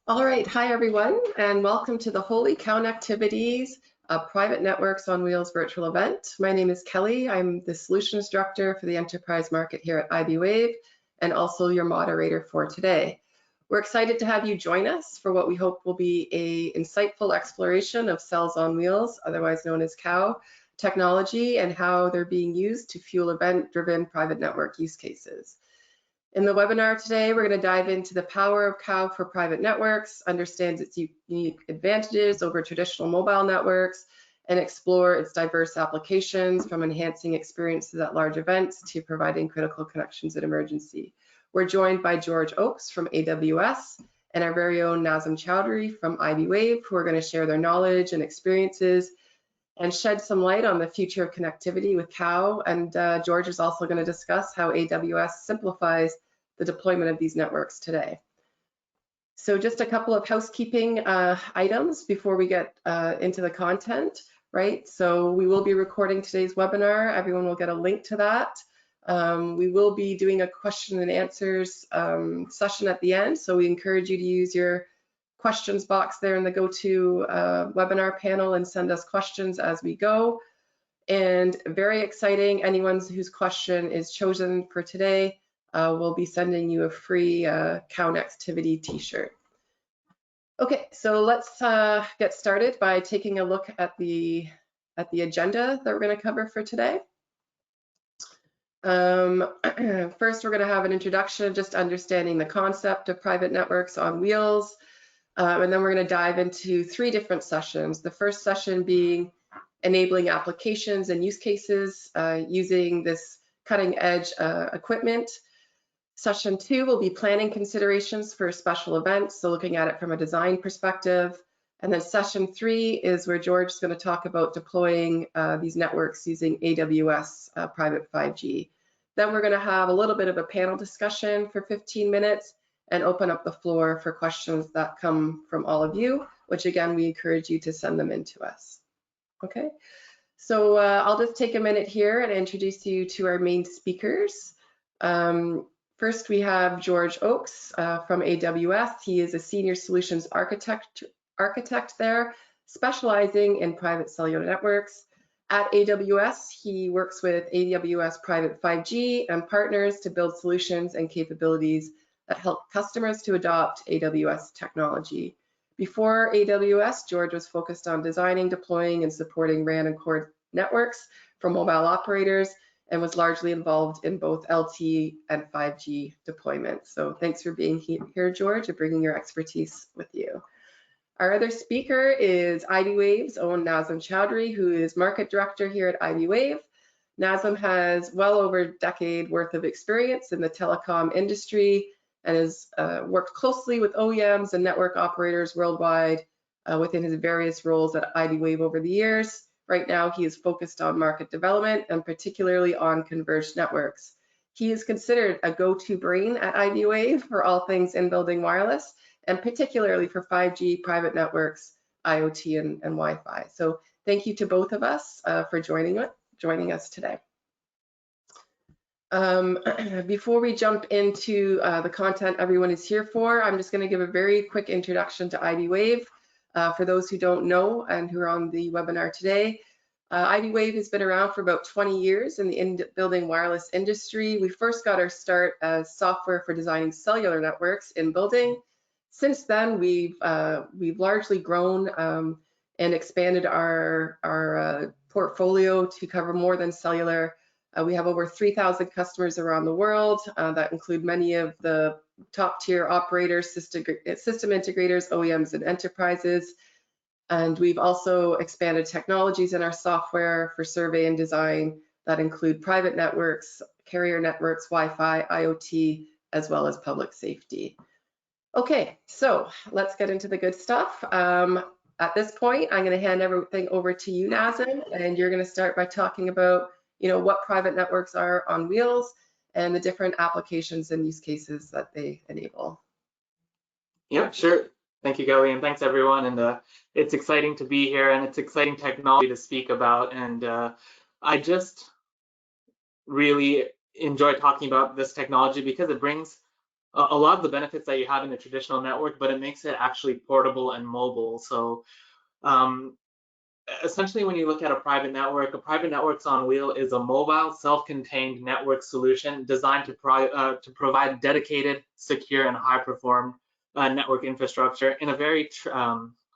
All right, hi everyone, and welcome to the Holy CoW-nectivity's Private Networks on Wheels virtual event. My name is Kelly. I'm the Solutions Director for the Enterprise Market here at iBwave, and also your moderator for today. We're excited to have you join us for what we hope will be an insightful exploration of cells on wheels, otherwise known as CoW, technology and how they're being used to fuel event-driven private network use cases. In the webinar today, we're going to dive into the power of CoW for private networks, understand its unique advantages over traditional mobile networks, and explore its diverse applications from enhancing experiences at large events to providing critical connections in emergency. We're joined by George Oakes from AWS and our very own Nazem Chowdhury from iBwave, who are going to share their knowledge and experiences and shed some light on the future of connectivity with CoW. And George is also going to discuss how AWS simplifies the deployment of these networks today. So just a couple of housekeeping items before we get into the content, right? So we will be recording today's webinar. Everyone will get a link to that. We will be doing a question and answers session at the end. So we encourage you to use your questions box there in the GoTo webinar panel and send us questions as we go. And very exciting, anyone whose question is chosen for today, we'll be sending you a free CoW-nectivity t-shirt. Okay, so let's get started by taking a look at the agenda that we're going to cover for today. First, we're going to have an introduction, just understanding the concept of private networks on wheels. And then we're going to dive into 3 different sessions. The first session being enabling applications and use cases using this cutting edge equipment. Session 2 will be planning considerations for special events, so looking at it from a design perspective. And then session 3 is where George is going to talk about deploying these networks using AWS private 5G. Then we're going to have a little bit of a panel discussion for 15 minutes and open up the floor for questions that come from all of you, which again, we encourage you to send them in to us. Okay, so I'll just take a minute here and introduce you to our main speakers. First, we have George Oakes from AWS. He is a senior solutions architect there, specializing in private cellular networks. At AWS, he works with AWS private 5G and partners to build solutions and capabilities that help customers to adopt AWS technology. Before AWS, George was focused on designing, deploying, and supporting RAN and core networks for mobile operators, and was largely involved in both LTE and 5G deployments. So thanks for being here, George, and bringing your expertise with you. Our other speaker is iBwave's own Nazem Chowdhury, who is market director here at iBwave. Nazem has well over a decade worth of experience in the telecom industry and has worked closely with OEMs and network operators worldwide within his various roles at iBwave over the years. Right now, he is focused on market development and particularly on converged networks. He is considered a go-to brain at iBwave for all things in-building wireless, and particularly for 5G, private networks, IoT, and Wi-Fi. So thank you to both of us for joining us today. Before we jump into the content everyone is here for, I'm just going to give a very quick introduction to iBwave. For those who don't know and who are on the webinar today, iBwave has been around for about 20 years in the in-building wireless industry. We first got our start as software for designing cellular networks in building. Since then, we've largely grown and expanded our portfolio to cover more than cellular. We have over 3,000 customers around the world that include many of the top tier operators, system integrators, OEMs, and enterprises. And we've also expanded technologies in our software for survey and design that include private networks, carrier networks, Wi-Fi, IoT, as well as public safety. Okay, so let's get into the good stuff. At this point, I'm going to hand everything over to you, Nazem, and you're going to start by talking about what private networks are on wheels and the different applications and use cases that they enable. Yeah, sure. Thank you, Kelly, and thanks everyone. And it's exciting to be here, and it's exciting technology to speak about. And I just really enjoy talking about this technology because it brings a lot of the benefits that you have in a traditional network, but it makes it actually portable and mobile. So essentially, when you look at a private networks on wheel is a mobile, self-contained network solution designed to provide dedicated, secure, and high-performed network infrastructure in a very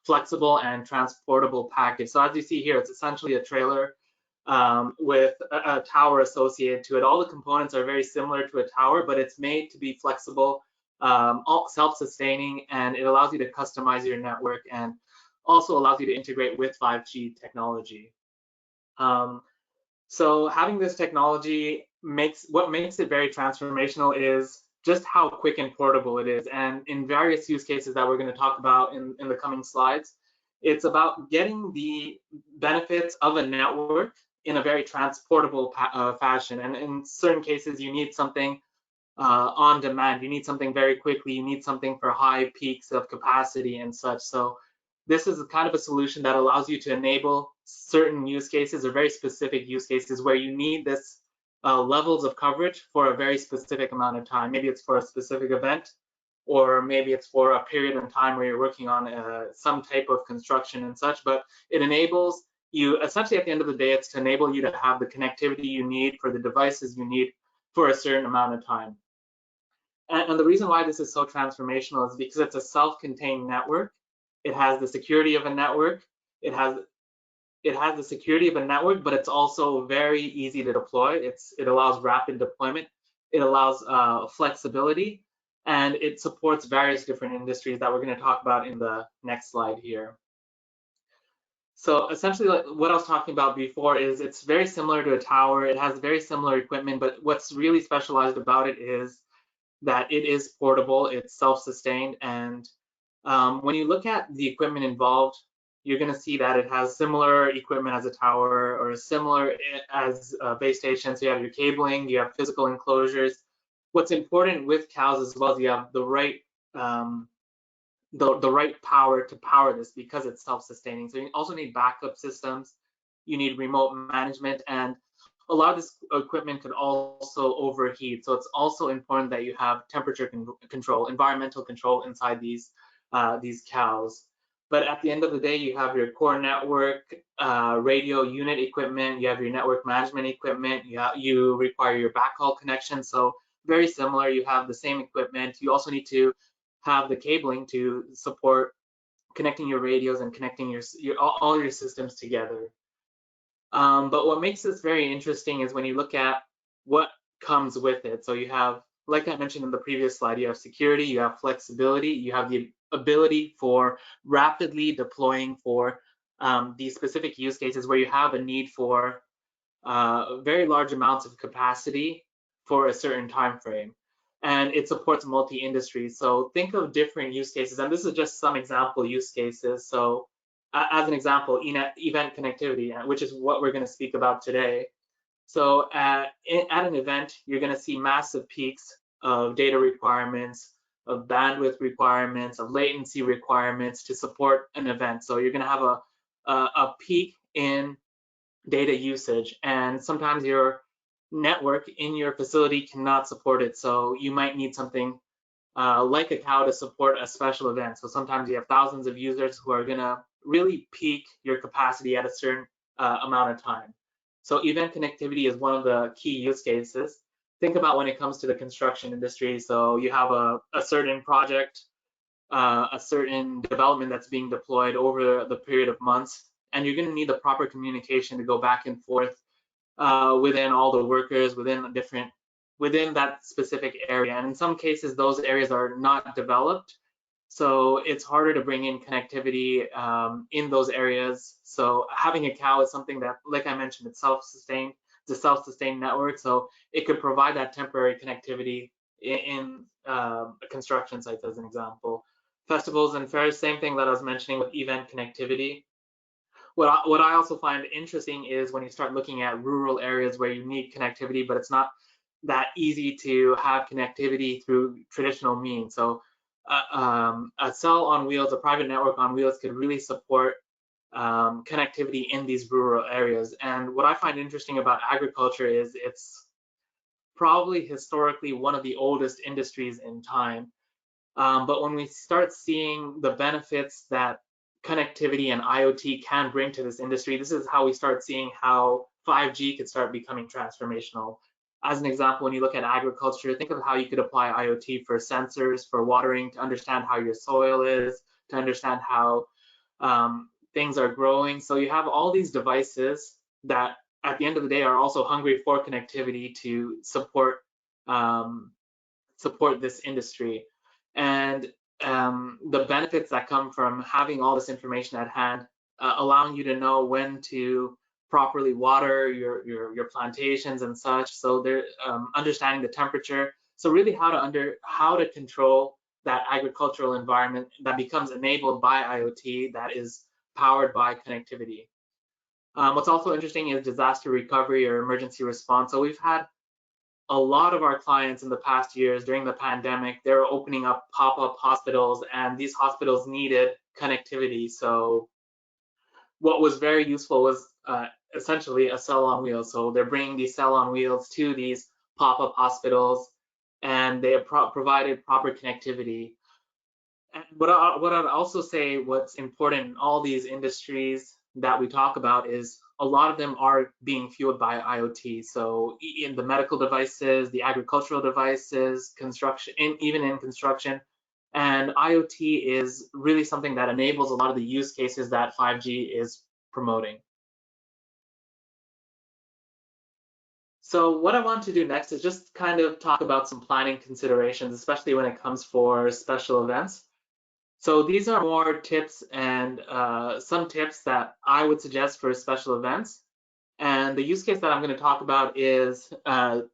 flexible and transportable package. So as you see here, it's essentially a trailer with a tower associated to it. All the components are very similar to a tower, but it's made to be flexible, self-sustaining, and it allows you to customize your network and also allows you to integrate with 5G technology. So having this technology makes it very transformational is just how quick and portable it is. And in various use cases that we're going to talk about in the coming slides, it's about getting the benefits of a network in a very transportable fashion. And in certain cases, you need something on demand. You need something very quickly. You need something for high peaks of capacity and such. So this is kind of a solution that allows you to enable certain use cases or very specific use cases where you need this levels of coverage for a very specific amount of time. Maybe it's for a specific event, or maybe it's for a period of time where you're working on some type of construction and such, but it enables you, essentially at the end of the day, it's to enable you to have the connectivity you need for the devices you need for a certain amount of time. And the reason why this is so transformational is because it's a self-contained network. It has the security of a network. It has the security of a network, but it's also very easy to deploy. It allows rapid deployment. It allows flexibility, and it supports various different industries that we're going to talk about in the next slide here. So essentially, like what I was talking about before is it's very similar to a tower. It has very similar equipment, but what's really specialized about it is that it is portable, it's self-sustained, and when you look at the equipment involved, you're going to see that it has similar equipment as a tower or similar as base stations. So you have your cabling, you have physical enclosures. What's important with CoWs as well is you have the right the right power to power this because it's self-sustaining. So you also need backup systems, you need remote management, and a lot of this equipment could also overheat. So it's also important that you have temperature control, environmental control inside these CoWs. But at the end of the day, you have your core network, radio unit equipment, you have your network management equipment, you require your backhaul connection. So very similar, you have the same equipment. You also need to have the cabling to support connecting your radios and connecting all your systems together. But what makes this very interesting is when you look at what comes with it. So you have, like I mentioned in the previous slide, you have security, you have flexibility, you have the ability for rapidly deploying for these specific use cases where you have a need for very large amounts of capacity for a certain time frame. And it supports multi-industries. So think of different use cases, and this is just some example use cases. So as an example, event connectivity, which is what we're going to speak about today. So at an event, you're going to see massive peaks of data requirements, of bandwidth requirements, of latency requirements to support an event. So you're going to have a peak in data usage, and sometimes your network in your facility cannot support it. So you might need something like a CoW to support a special event. So sometimes you have thousands of users who are going to really peak your capacity at a certain amount of time. So event connectivity is one of the key use cases. Think about when it comes to the construction industry. So you have a certain project, a certain development that's being deployed over the period of months, and you're going to need the proper communication to go back and forth within all the workers, within that specific area. And in some cases, those areas are not developed. So it's harder to bring in connectivity in those areas. So having a CoW is something that, like I mentioned, it's self-sustained. It's a self-sustained network. So it could provide that temporary connectivity in construction sites, as an example. Festivals and fairs, same thing that I was mentioning with event connectivity. What I also find interesting is when you start looking at rural areas where you need connectivity, but it's not that easy to have connectivity through traditional means. So a cell on wheels, a private network on wheels could really support connectivity in these rural areas. And what I find interesting about agriculture is probably historically one of the oldest industries in time. But when we start seeing the benefits that connectivity and IoT can bring to this industry, this is how we start seeing how 5G could start becoming transformational. As an example, when you look at agriculture, think of how you could apply IoT for sensors, for watering, to understand how your soil is, to understand how things are growing. So you have all these devices that at the end of the day are also hungry for connectivity to support support this industry. And the benefits that come from having all this information at hand, allowing you to know when to properly water your plantations and such. So they're understanding the temperature. So really how to control that agricultural environment that becomes enabled by IoT, that is powered by connectivity. What's also interesting is disaster recovery or emergency response. So we've had a lot of our clients in the past years during the pandemic, they were opening up pop-up hospitals, and these hospitals needed connectivity. So what was very useful was essentially a cell on wheels. So they're bringing these cell on wheels to these pop-up hospitals, and they provided proper connectivity. And what I'd also say, what's important in all these industries that we talk about is a lot of them are being fueled by IoT. So in the medical devices, the agricultural devices, construction, even in construction, and IoT is really something that enables a lot of the use cases that 5G is promoting. So what I want to do next is just kind of talk about some planning considerations, especially when it comes for special events. So these are more tips and some tips that I would suggest for special events. And the use case that I'm going to talk about is an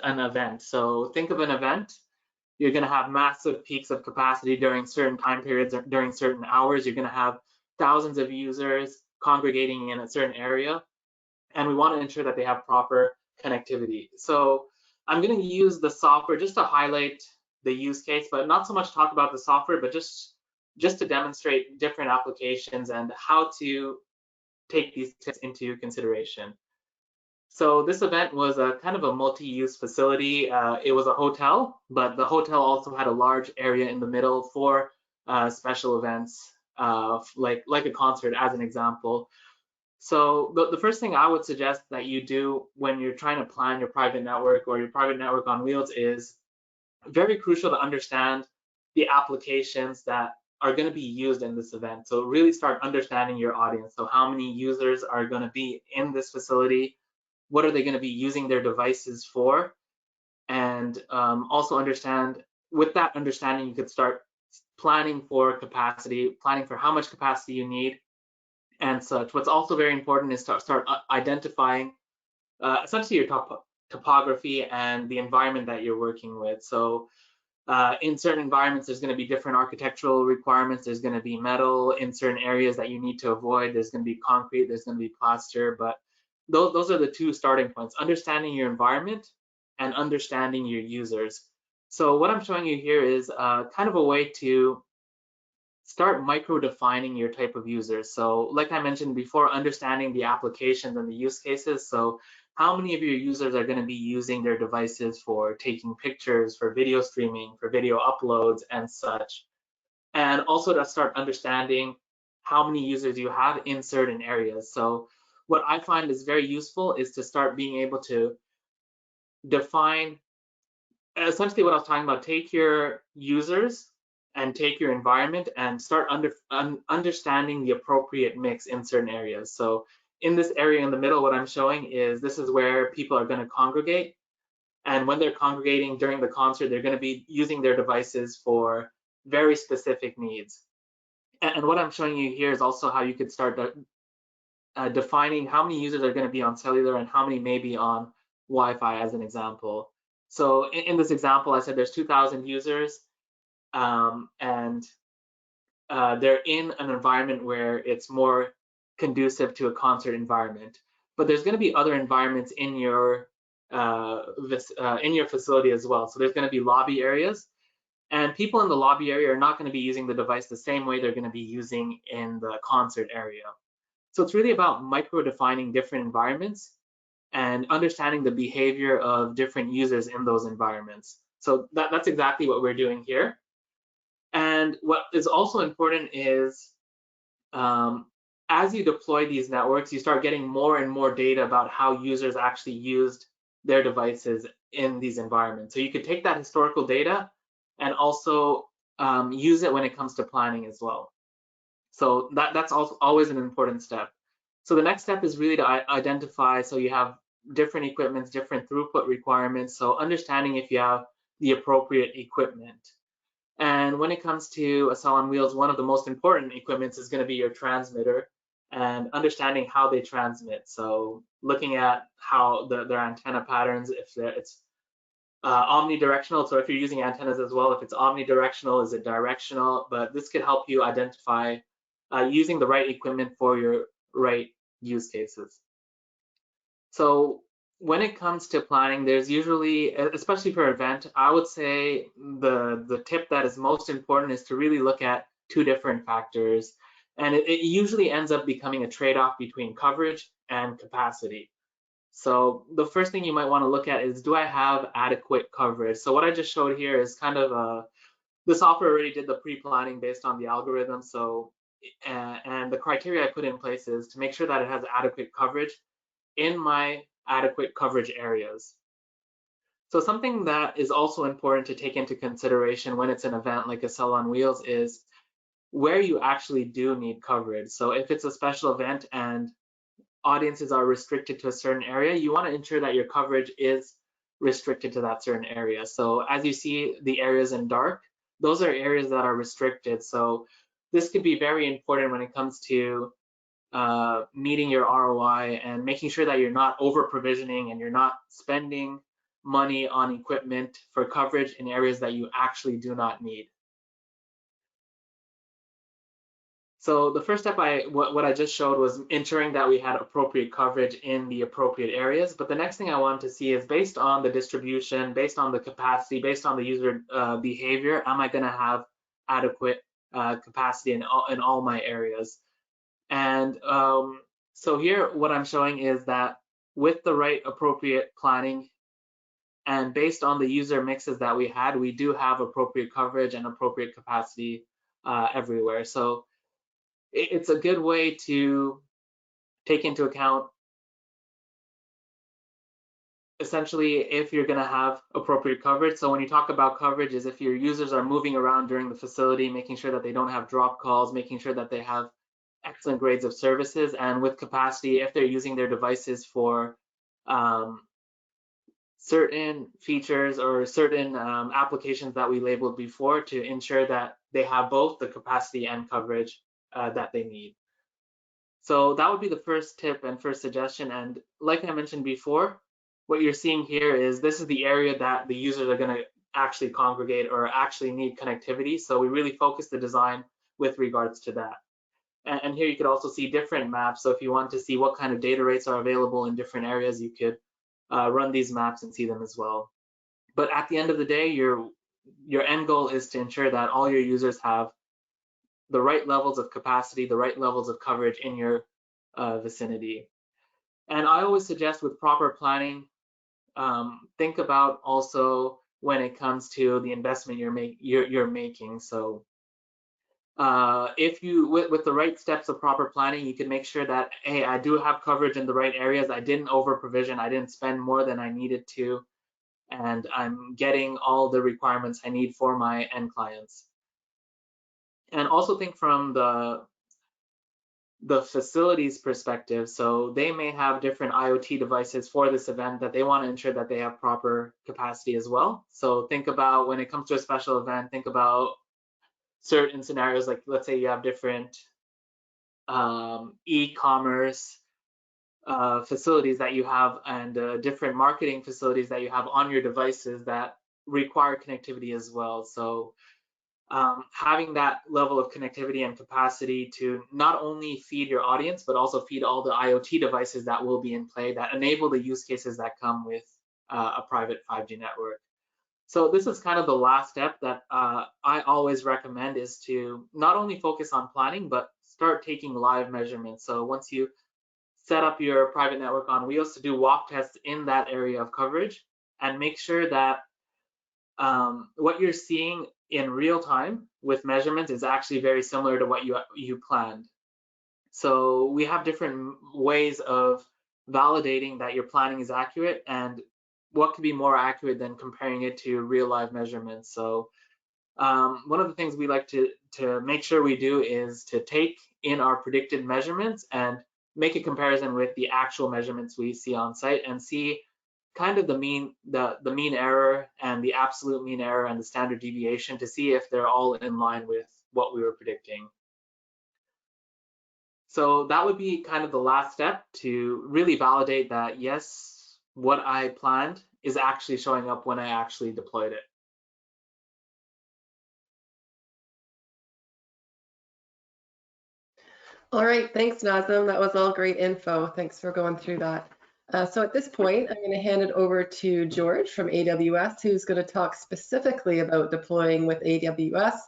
event. So think of an event. You're going to have massive peaks of capacity during certain time periods, or during certain hours. You're going to have thousands of users congregating in a certain area. And we want to ensure that they have proper connectivity. So I'm going to use the software just to highlight the use case, but not so much talk about the software, but just to demonstrate different applications and how to take these tips into consideration. So this event was a kind of a multi-use facility. It was a hotel, but the hotel also had a large area in the middle for special events, like a concert, as an example. So the first thing I would suggest that you do when you're trying to plan your private network or your private network on wheels is very crucial to understand the applications that are going to be used in this event. So really start understanding your audience. So how many users are going to be in this facility? What are they going to be using their devices for? And also understand, with that understanding, you could start planning for capacity, planning for how much capacity you need and such. What's also very important is to start identifying essentially your topography and the environment that you're working with. So in certain environments, there's going to be different architectural requirements. There's going to be metal in certain areas that you need to avoid. There's going to be concrete. There's going to be plaster. But those are the two starting points: understanding your environment and understanding your users. So what I'm showing you here is kind of a way to start micro-defining your type of users. So like I mentioned before, understanding the applications and the use cases. So how many of your users are going to be using their devices for taking pictures, for video streaming, for video uploads and such. And also to start understanding how many users you have in certain areas. So what I find is very useful is to start being able to define essentially what I was talking about. Take your users and take your environment and start understanding the appropriate mix in certain areas. So in this area in the middle, what I'm showing is this is where people are going to congregate. And when they're congregating during the concert, they're going to be using their devices for very specific needs. And what I'm showing you here is also how you could start defining how many users are going to be on cellular and how many may be on Wi-Fi, as an example. So in this example, I said there's 2,000 users. And they're in an environment where it's more conducive to a concert environment. But there's going to be other environments in your facility as well. So there's going to be lobby areas, and people in the lobby area are not going to be using the device the same way they're going to be using in the concert area. So it's really about micro-defining different environments and understanding the behavior of different users in those environments. So that's exactly what we're doing here. And what is also important is as you deploy these networks, you start getting more and more data about how users actually used their devices in these environments. So you could take that historical data and also use it when it comes to planning as well. So that's also always an important step. So the next step is really to identify, so you have different equipments, different throughput requirements. So understanding if you have the appropriate equipment. And when it comes to a cell on wheels, one of the most important equipments is going to be your transmitter and understanding how they transmit. So looking at how their antenna patterns, if it's omnidirectional. So if you're using antennas as well, if it's omnidirectional, is it directional? But this could help you identify using the right equipment for your right use cases. So when it comes to planning, there's usually, especially for an event, I would say the tip that is most important is to really look at two different factors. And it usually ends up becoming a trade-off between coverage and capacity. So the first thing you might want to look at is, do I have adequate coverage? So what I just showed here is kind of the software already did the pre-planning based on the algorithm. So and the criteria I put in place is to make sure that it has adequate coverage in my adequate coverage areas. So something that is also important to take into consideration when it's an event like a Cell on Wheels is where you actually do need coverage. So if it's a special event and audiences are restricted to a certain area, you want to ensure that your coverage is restricted to that certain area. So as you see the areas in dark, those are areas that are restricted. So this could be very important when it comes to meeting your ROI and making sure that you're not over provisioning and you're not spending money on equipment for coverage in areas that you actually do not need. So the first step, what I just showed was ensuring that we had appropriate coverage in the appropriate areas. But the next thing I wanted to see is, based on the distribution, based on the capacity, based on the user behavior, am I going to have adequate capacity in all my areas? And so here, what I'm showing is that with the right appropriate planning and based on the user mixes that we had, we do have appropriate coverage and appropriate capacity everywhere. So it's a good way to take into account essentially if you're going to have appropriate coverage. So when you talk about coverage, is if your users are moving around during the facility, making sure that they don't have drop calls, making sure that they have excellent grades of services, and with capacity, if they're using their devices for certain features or certain applications that we labeled before, to ensure that they have both the capacity and coverage that they need. So that would be the first tip and first suggestion. And like I mentioned before, what you're seeing here is this is the area that the users are going to actually congregate or actually need connectivity. So we really focus the design with regards to that. And here you could also see different maps. So if you want to see what kind of data rates are available in different areas, you could run these maps and see them as well. But at the end of the day, your end goal is to ensure that all your users have the right levels of capacity, the right levels of coverage in your vicinity. And I always suggest, with proper planning, think about also when it comes to the investment you're making. So if you, with the right steps of proper planning, you can make sure that, hey, I do have coverage in the right areas. I didn't over provision. I didn't spend more than I needed to. And I'm getting all the requirements I need for my end clients. And also think from the facilities perspective. So they may have different IoT devices for this event that they want to ensure that they have proper capacity as well. So think about, when it comes to a special event, think about certain scenarios, like let's say you have different e-commerce facilities that you have, and different marketing facilities that you have on your devices that require connectivity as well. So having that level of connectivity and capacity to not only feed your audience, but also feed all the IoT devices that will be in play that enable the use cases that come with a private 5G network. So this is kind of the last step that I always recommend, is to not only focus on planning, but start taking live measurements. So once you set up your private network on wheels to do walk tests in that area of coverage, and make sure that what you're seeing in real time with measurements is actually very similar to what you planned. So we have different ways of validating that your planning is accurate, and what could be more accurate than comparing it to real live measurements. So one of the things we like to make sure we do is to take in our predicted measurements and make a comparison with the actual measurements we see on site, and see kind of the mean error and the absolute mean error and the standard deviation, to see if they're all in line with what we were predicting. So that would be kind of the last step to really validate that, yes, what I planned is actually showing up when I actually deployed it. All right, thanks, Nazem. That was all great info. Thanks for going through that. So at this point, I'm going to hand it over to George from AWS, who's going to talk specifically about deploying with AWS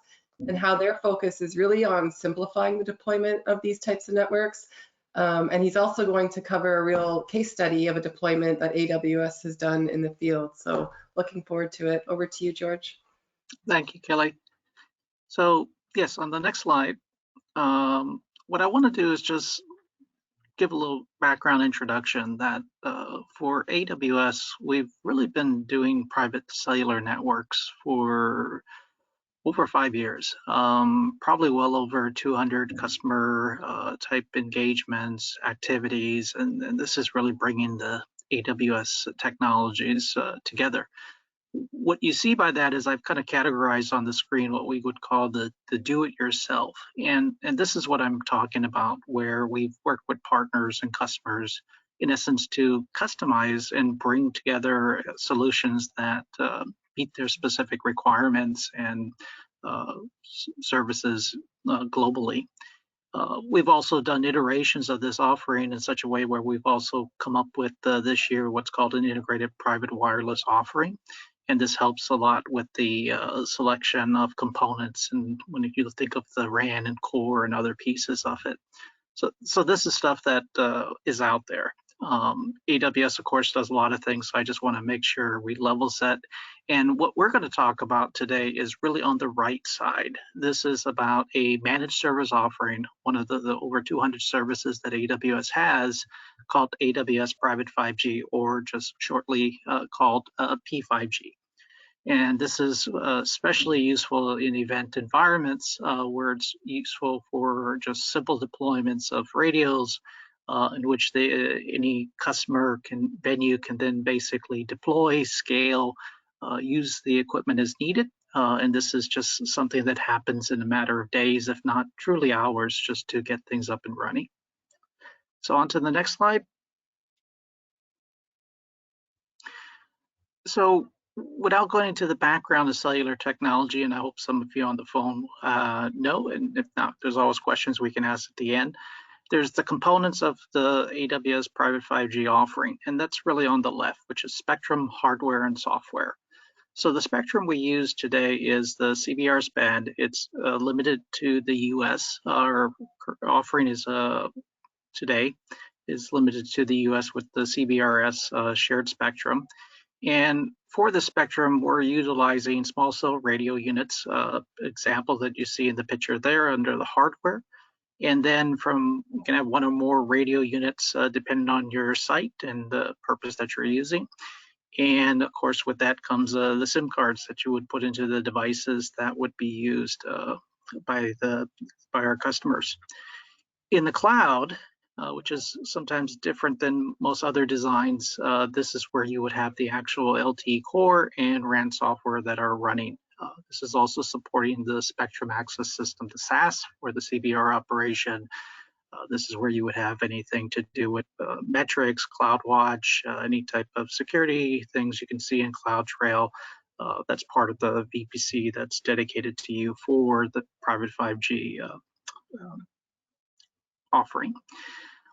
and how their focus is really on simplifying the deployment of these types of networks. And he's also going to cover a real case study of a deployment that AWS has done in the field. So looking forward to it. Over to you, George. Thank you, Kelly. So yes, on the next slide, what I want to do is just give a little background introduction that for AWS, we've really been doing private cellular networks for over 5 years, probably well over 200 customer type engagements, activities, and this is really bringing the AWS technologies together. What you see by that is I've kind of categorized on the screen what we would call the do-it-yourself, and this is what I'm talking about, where we've worked with partners and customers in essence to customize and bring together solutions that meet their specific requirements and services globally. We've also done iterations of this offering in such a way where we've also come up with this year what's called an integrated private wireless offering. And this helps a lot with the selection of components, and when you think of the RAN and core and other pieces of it. So this is stuff that is out there. AWS, of course, does a lot of things, so I just want to make sure we level set. And what we're going to talk about today is really on the right side. This is about a managed service offering, one of the over 200 services that AWS has, called AWS Private 5G, or just shortly called P5G. And this is especially useful in event environments where it's useful for just simple deployments of radios in which any customer venue can then basically deploy, scale, use the equipment as needed. And this is just something that happens in a matter of days, if not truly hours, just to get things up and running. So on to the next slide. So without going into the background of cellular technology, and I hope some of you on the phone know, and if not, there's always questions we can ask at the end. There's the components of the AWS Private 5G offering, and that's really on the left, which is spectrum, hardware, and software. So the spectrum we use today is the CBRS band. It's limited to the US. Our offering is today is limited to the US with the CBRS shared spectrum. And for the spectrum, we're utilizing small cell radio units, example that you see in the picture there under the hardware. And then you can have one or more radio units depending on your site and the purpose that you're using. And of course, with that comes the SIM cards that you would put into the devices that would be used by our customers. In the cloud, which is sometimes different than most other designs, this is where you would have the actual LTE core and RAN software that are running. This is also supporting the Spectrum Access System, the SAS, for the CBR operation. This is where you would have anything to do with metrics, CloudWatch, any type of security things you can see in CloudTrail. That's part of the VPC that's dedicated to you for the private 5G offering.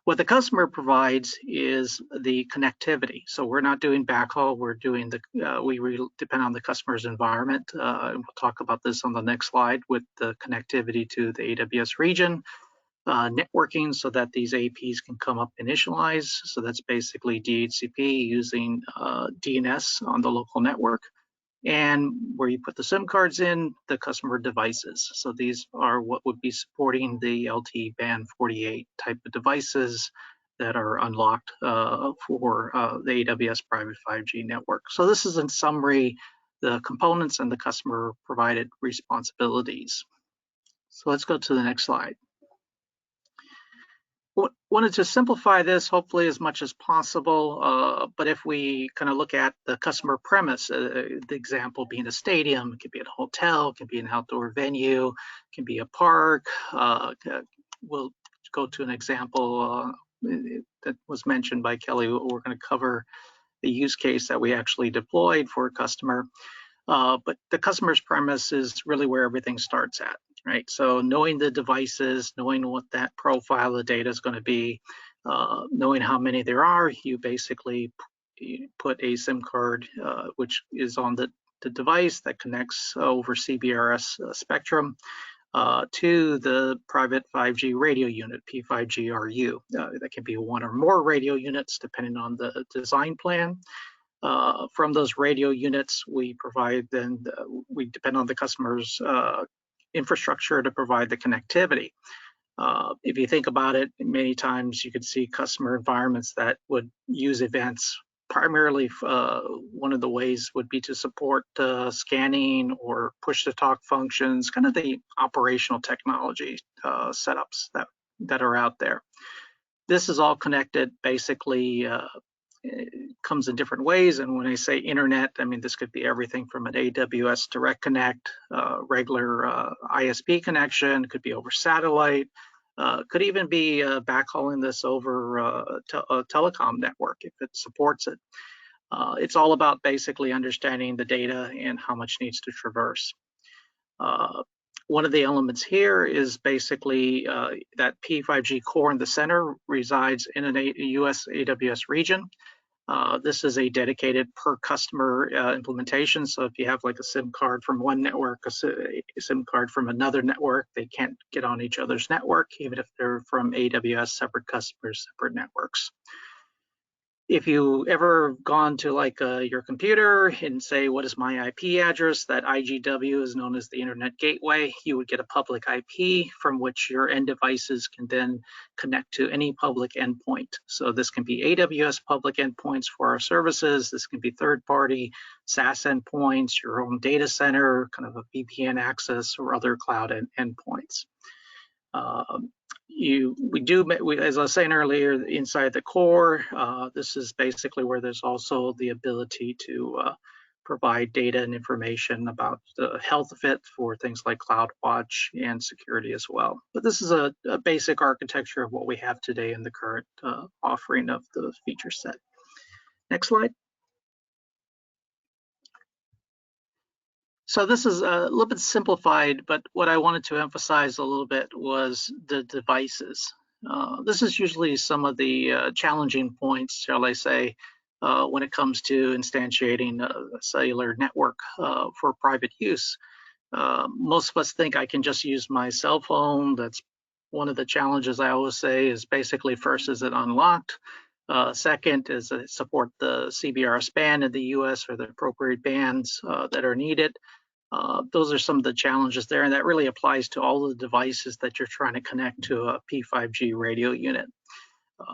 What the customer provides is the connectivity. So we're not doing backhaul, we're doing we depend on the customer's environment. And we'll talk about this on the next slide with the connectivity to the AWS region. networking so that these APs can come up initialized. So that's basically DHCP using DNS on the local network. And where you put the SIM cards in, the customer devices. So these are what would be supporting the LTE band 48 type of devices that are unlocked for the AWS private 5G network. So this is in summary the components and the customer provided responsibilities. So let's go to the next slide. Wanted to simplify this hopefully as much as possible, but if we kind of look at the customer premise, the example being a stadium, it could be a hotel, it can be an outdoor venue, it can be a park. We'll go to an example that was mentioned by Kelly. We're going to cover the use case that we actually deployed for a customer. But the customer's premise is really where everything starts at, right? So knowing the devices, knowing what that profile of the data is going to be, knowing how many there are, you basically put a SIM card, which is on the device that connects over CBRS spectrum to the private 5G radio unit, P5G-RU. That can be one or more radio units depending on the design plan. From those radio units, we provide then, we depend on the customer's infrastructure to provide the connectivity. If you think about it, many times you could see customer environments that would use events. Primarily, one of the ways would be to support scanning or push-to-talk functions, kind of the operational technology setups that are out there. This is all connected basically. It comes in different ways, and when I say internet, I mean this could be everything from an AWS Direct Connect, regular ISP connection, could be over satellite, could even be backhauling this over a telecom network if it supports it. It's all about basically understanding the data and how much needs to traverse. One of the elements here is basically that P5G core in the center resides in a US AWS region. This is a dedicated per customer implementation. So if you have like a SIM card from one network, a SIM card from another network, they can't get on each other's network, even if they're from AWS, separate customers, separate networks. If you ever gone to like your computer and say, what is my IP address? That IGW is known as the Internet Gateway. You would get a public IP from which your end devices can then connect to any public endpoint. So this can be AWS public endpoints for our services. This can be third-party SaaS endpoints, your own data center, kind of a VPN access or other cloud endpoints. As I was saying earlier, inside the core, this is basically where there's also the ability to provide data and information about the health of it for things like CloudWatch and security as well. But this is a basic architecture of what we have today in the current offering of the feature set. Next slide. So this is a little bit simplified, but what I wanted to emphasize a little bit was the devices. This is usually some of the challenging points, shall I say, when it comes to instantiating a cellular network for private use. Most of us think I can just use my cell phone. That's one of the challenges I always say is basically first, is it unlocked? Second is support the CBRS band in the US or the appropriate bands that are needed. Those are some of the challenges there, and that really applies to all the devices that you're trying to connect to a P5G radio unit.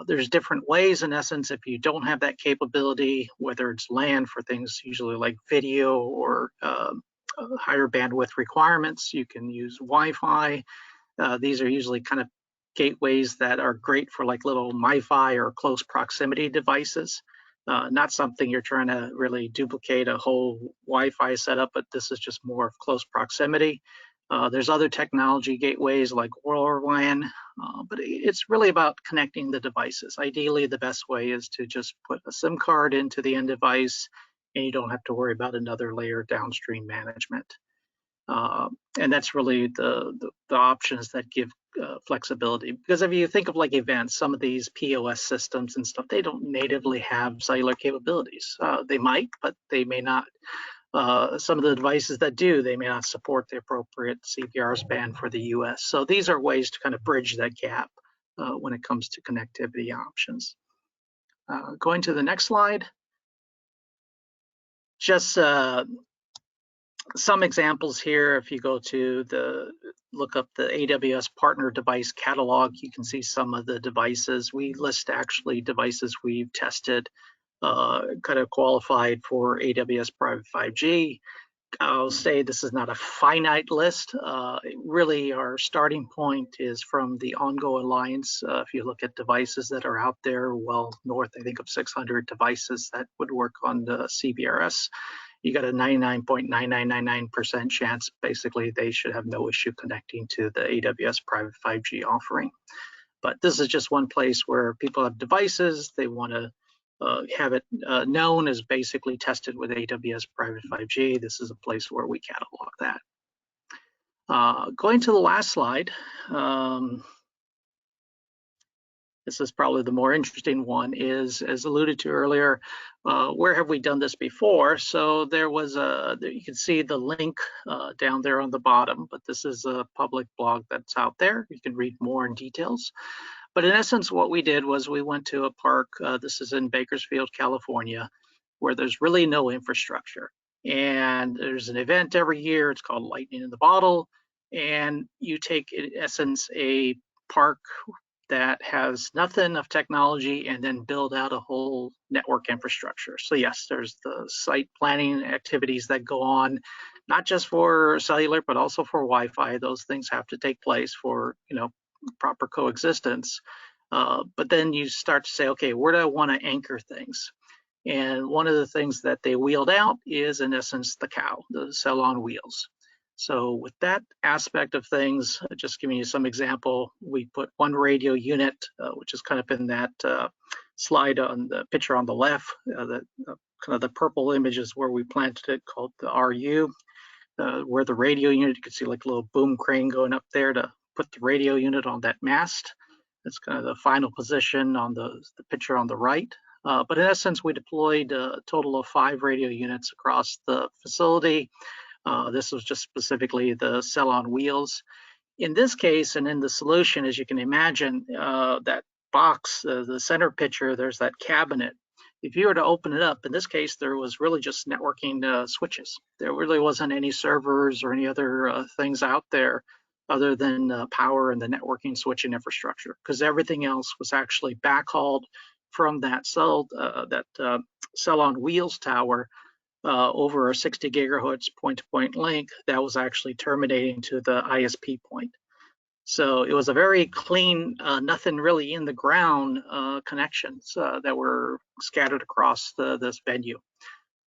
There's different ways, in essence, if you don't have that capability, whether it's LAN for things usually like video or higher bandwidth requirements, you can use Wi-Fi. These are usually kind of gateways that are great for like little MiFi or close proximity devices. Not something you're trying to really duplicate a whole Wi-Fi setup, but this is just more of close proximity. There's other technology gateways like LAN, but it's really about connecting the devices. Ideally, the best way is to just put a SIM card into the end device, and you don't have to worry about another layer downstream management. And that's really the options that give flexibility. Because if you think of like events, some of these POS systems and stuff, they don't natively have cellular capabilities. They might, but they may not. some of the devices that do, they may not support the appropriate CPRS band for the US. So these are ways to kind of bridge that gap when it comes to connectivity options. Going to the next slide. Just some examples here. If you go to look up the AWS partner device catalog, you can see some of the devices. We list actually devices we've tested, kind of qualified for AWS private 5G. I'll say this is not a finite list. Really, our starting point is from the OnGo Alliance. If you look at devices that are out there, well north, I think, of 600 devices that would work on the CBRS, you got a 99.9999% chance, basically, they should have no issue connecting to the AWS private 5G offering. But this is just one place where people have devices, they want to have it known as basically tested with AWS private 5G. This is a place where we catalog that. Going to the last slide. This is probably the more interesting one, is, as alluded to earlier, where have we done this before? So there was you can see the link down there on the bottom, but this is a public blog that's out there. You can read more in details. But in essence, what we did was we went to a park, this is in Bakersfield, California, where there's really no infrastructure. And there's an event every year, it's called Lightning in the Bottle. And you take, in essence, a park that has nothing of technology and then build out a whole network infrastructure. So yes, there's the site planning activities that go on, not just for cellular, but also for Wi-Fi. Those things have to take place for, proper coexistence. But then you start to say, okay, where do I want to anchor things? And one of the things that they wheeled out is, in essence, the CoW, the cell on wheels. So with that aspect of things, just giving you some example, we put one radio unit, which is kind of in that slide on the picture on the left, kind of the purple image is where we planted it, called the RU, where the radio unit, you can see like a little boom crane going up there to put the radio unit on that mast. That's kind of the final position on the picture on the right. But in essence, we deployed a total of 5 radio units across the facility. This was just specifically the cell on wheels. In this case, and in the solution, as you can imagine, that box, the center picture, there's that cabinet. If you were to open it up, in this case, there was really just networking switches. There really wasn't any servers or any other things out there other than power and the networking switching infrastructure, because everything else was actually backhauled from that cell on wheels tower over a 60 gigahertz point-to-point link that was actually terminating to the ISP point. So it was a very clean, nothing really in the ground connections that were scattered across this venue.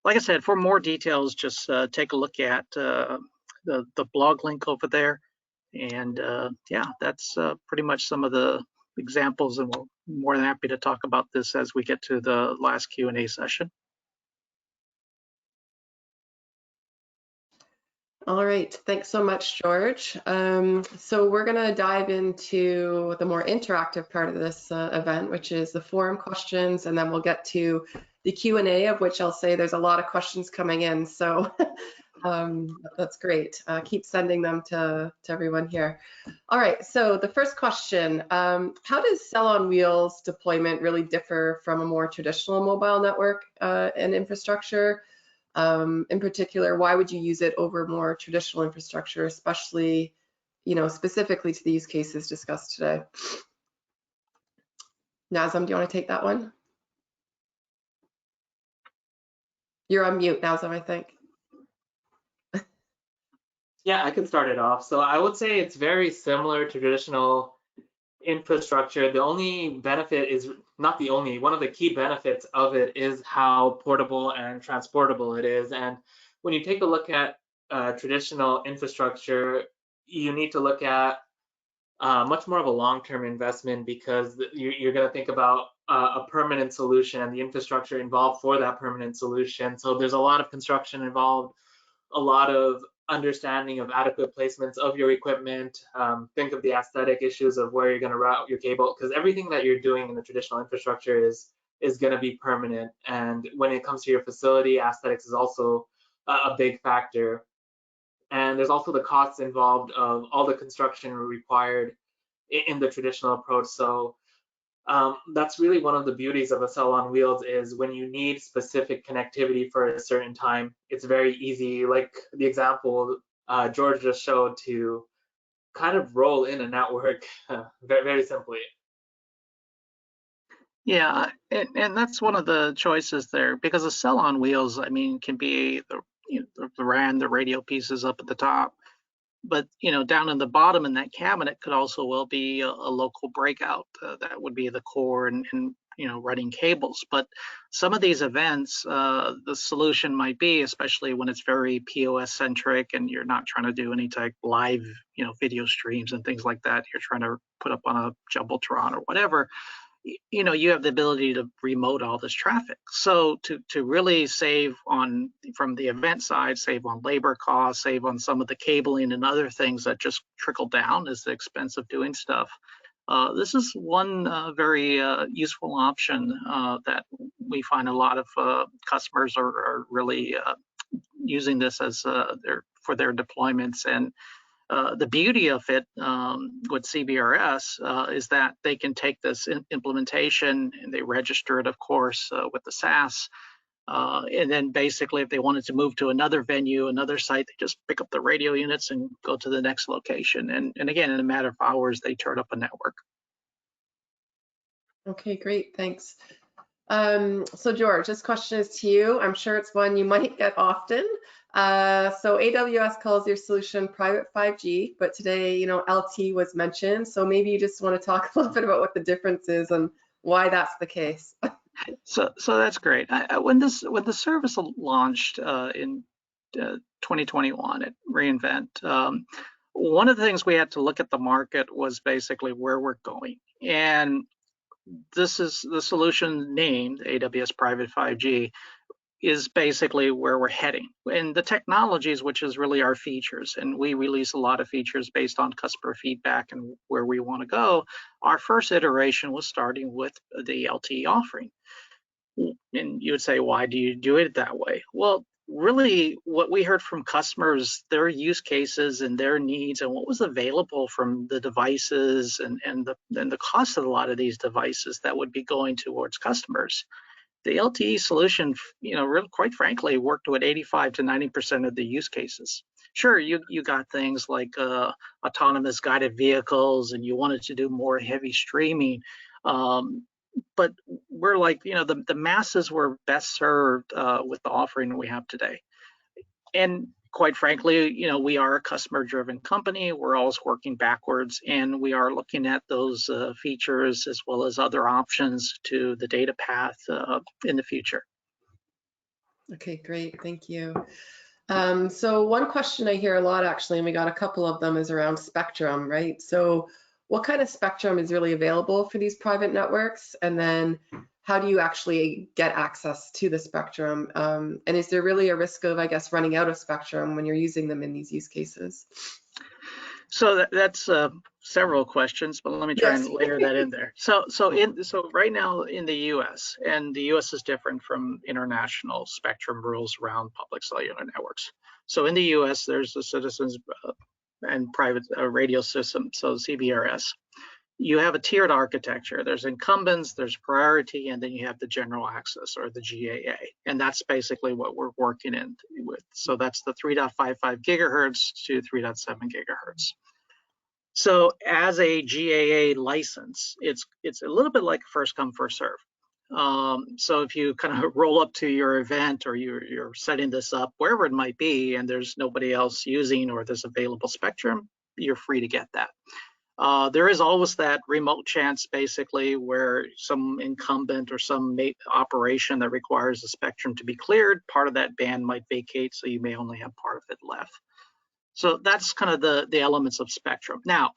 Like I said, for more details, just take a look at the blog link over there. And yeah, that's pretty much some of the examples, and we're more than happy to talk about this as we get to the last Q&A session. All right, thanks so much, George. So we're going to dive into the more interactive part of this event, which is the forum questions, and then we'll get to the Q&A, of which I'll say there's a lot of questions coming in. So that's great. Keep sending them to everyone here. All right, so the first question, how does cell on wheels deployment really differ from a more traditional mobile network and infrastructure? In particular, why would you use it over more traditional infrastructure, especially, specifically to the use cases discussed today? Nazem, do you want to take that one? You're on mute, Nazem, I think. Yeah, I can start it off. So I would say it's very similar to traditional infrastructure. The only benefit is, not the only, one of the key benefits of it is how portable and transportable it is. And when you take a look at traditional infrastructure, you need to look at much more of a long-term investment, because you're going to think about a permanent solution and the infrastructure involved for that permanent solution. So there's a lot of construction involved, a lot of understanding of adequate placements of your equipment. Think of the aesthetic issues of where you're going to route your cable, because everything that you're doing in the traditional infrastructure is going to be permanent. And when it comes to your facility, aesthetics is also a big factor. And there's also the costs involved of all the construction required in the traditional approach. So that's really one of the beauties of a cell on wheels, is when you need specific connectivity for a certain time, it's very easy, like the example George just showed, to kind of roll in a network very, very simply. Yeah, and that's one of the choices there, because a cell on wheels, I mean, can be the RAN, the radio pieces up at the top, but down in the bottom in that cabinet could also well be a local breakout. That would be the core and running cables. But some of these events, the solution might be, especially when it's very POS centric and you're not trying to do any type live video streams and things like that. You're trying to put up on a jumbotron or whatever. You have the ability to remote all this traffic. So to really save on, from the event side, save on labor costs, save on some of the cabling and other things that just trickle down as the expense of doing stuff. This is one very useful option that we find a lot of customers are really using this as for their deployments. And the beauty of it with CBRS is that they can take this implementation and they register it, of course, with the SaaS. And then basically, if they wanted to move to another venue, another site, they just pick up the radio units and go to the next location. And again, in a matter of hours, they turn up a network. Okay, great, thanks. So George, this question is to you. I'm sure it's one you might get often. So AWS calls your solution private 5G, but today, LT was mentioned. So maybe you just want to talk a little bit about what the difference is and why that's the case. So that's great. When the service launched in 2021 at reInvent, one of the things we had to look at the market was basically where we're going. And this is the solution named AWS Private 5G is basically where we're heading. And the technologies, which is really our features, and we release a lot of features based on customer feedback and where we want to go. Our first iteration was starting with the LTE offering. And you would say, why do you do it that way? Well, really what we heard from customers, their use cases and their needs and what was available from the devices and the cost of a lot of these devices that would be going towards customers. The LTE solution, really, quite frankly, worked with 85 to 90% of the use cases. Sure, you got things like autonomous guided vehicles and you wanted to do more heavy streaming. But we're like, the masses were best served with the offering we have today. And quite frankly, we are a customer-driven company. We're always working backwards, and we are looking at those features as well as other options to the data path in the future. Okay, great, thank you. So one question I hear a lot, actually, and we got a couple of them, is around spectrum, right? So what kind of spectrum is really available for these private networks? And then how do you actually get access to the spectrum? And is there really a risk of, I guess, running out of spectrum when you're using them in these use cases? So that's several questions, but let me try and layer that in there. So right now in the U.S., and the U.S. is different from international spectrum rules around public cellular networks. So in the U.S., there's the Citizens and Private Radio System, so CBRS. You have a tiered architecture. There's incumbents, there's priority, and then you have the general access, or the GAA. And that's basically what we're working in with. So that's the 3.55 gigahertz to 3.7 gigahertz. So as a GAA license, it's a little bit like first come, first serve. So if you kind of roll up to your event, or you're setting this up wherever it might be, and there's nobody else using, or there's available spectrum, you're free to get that. There is always that remote chance, basically, where some incumbent or some operation that requires the spectrum to be cleared, part of that band might vacate, so you may only have part of it left. So that's kind of the elements of spectrum. Now,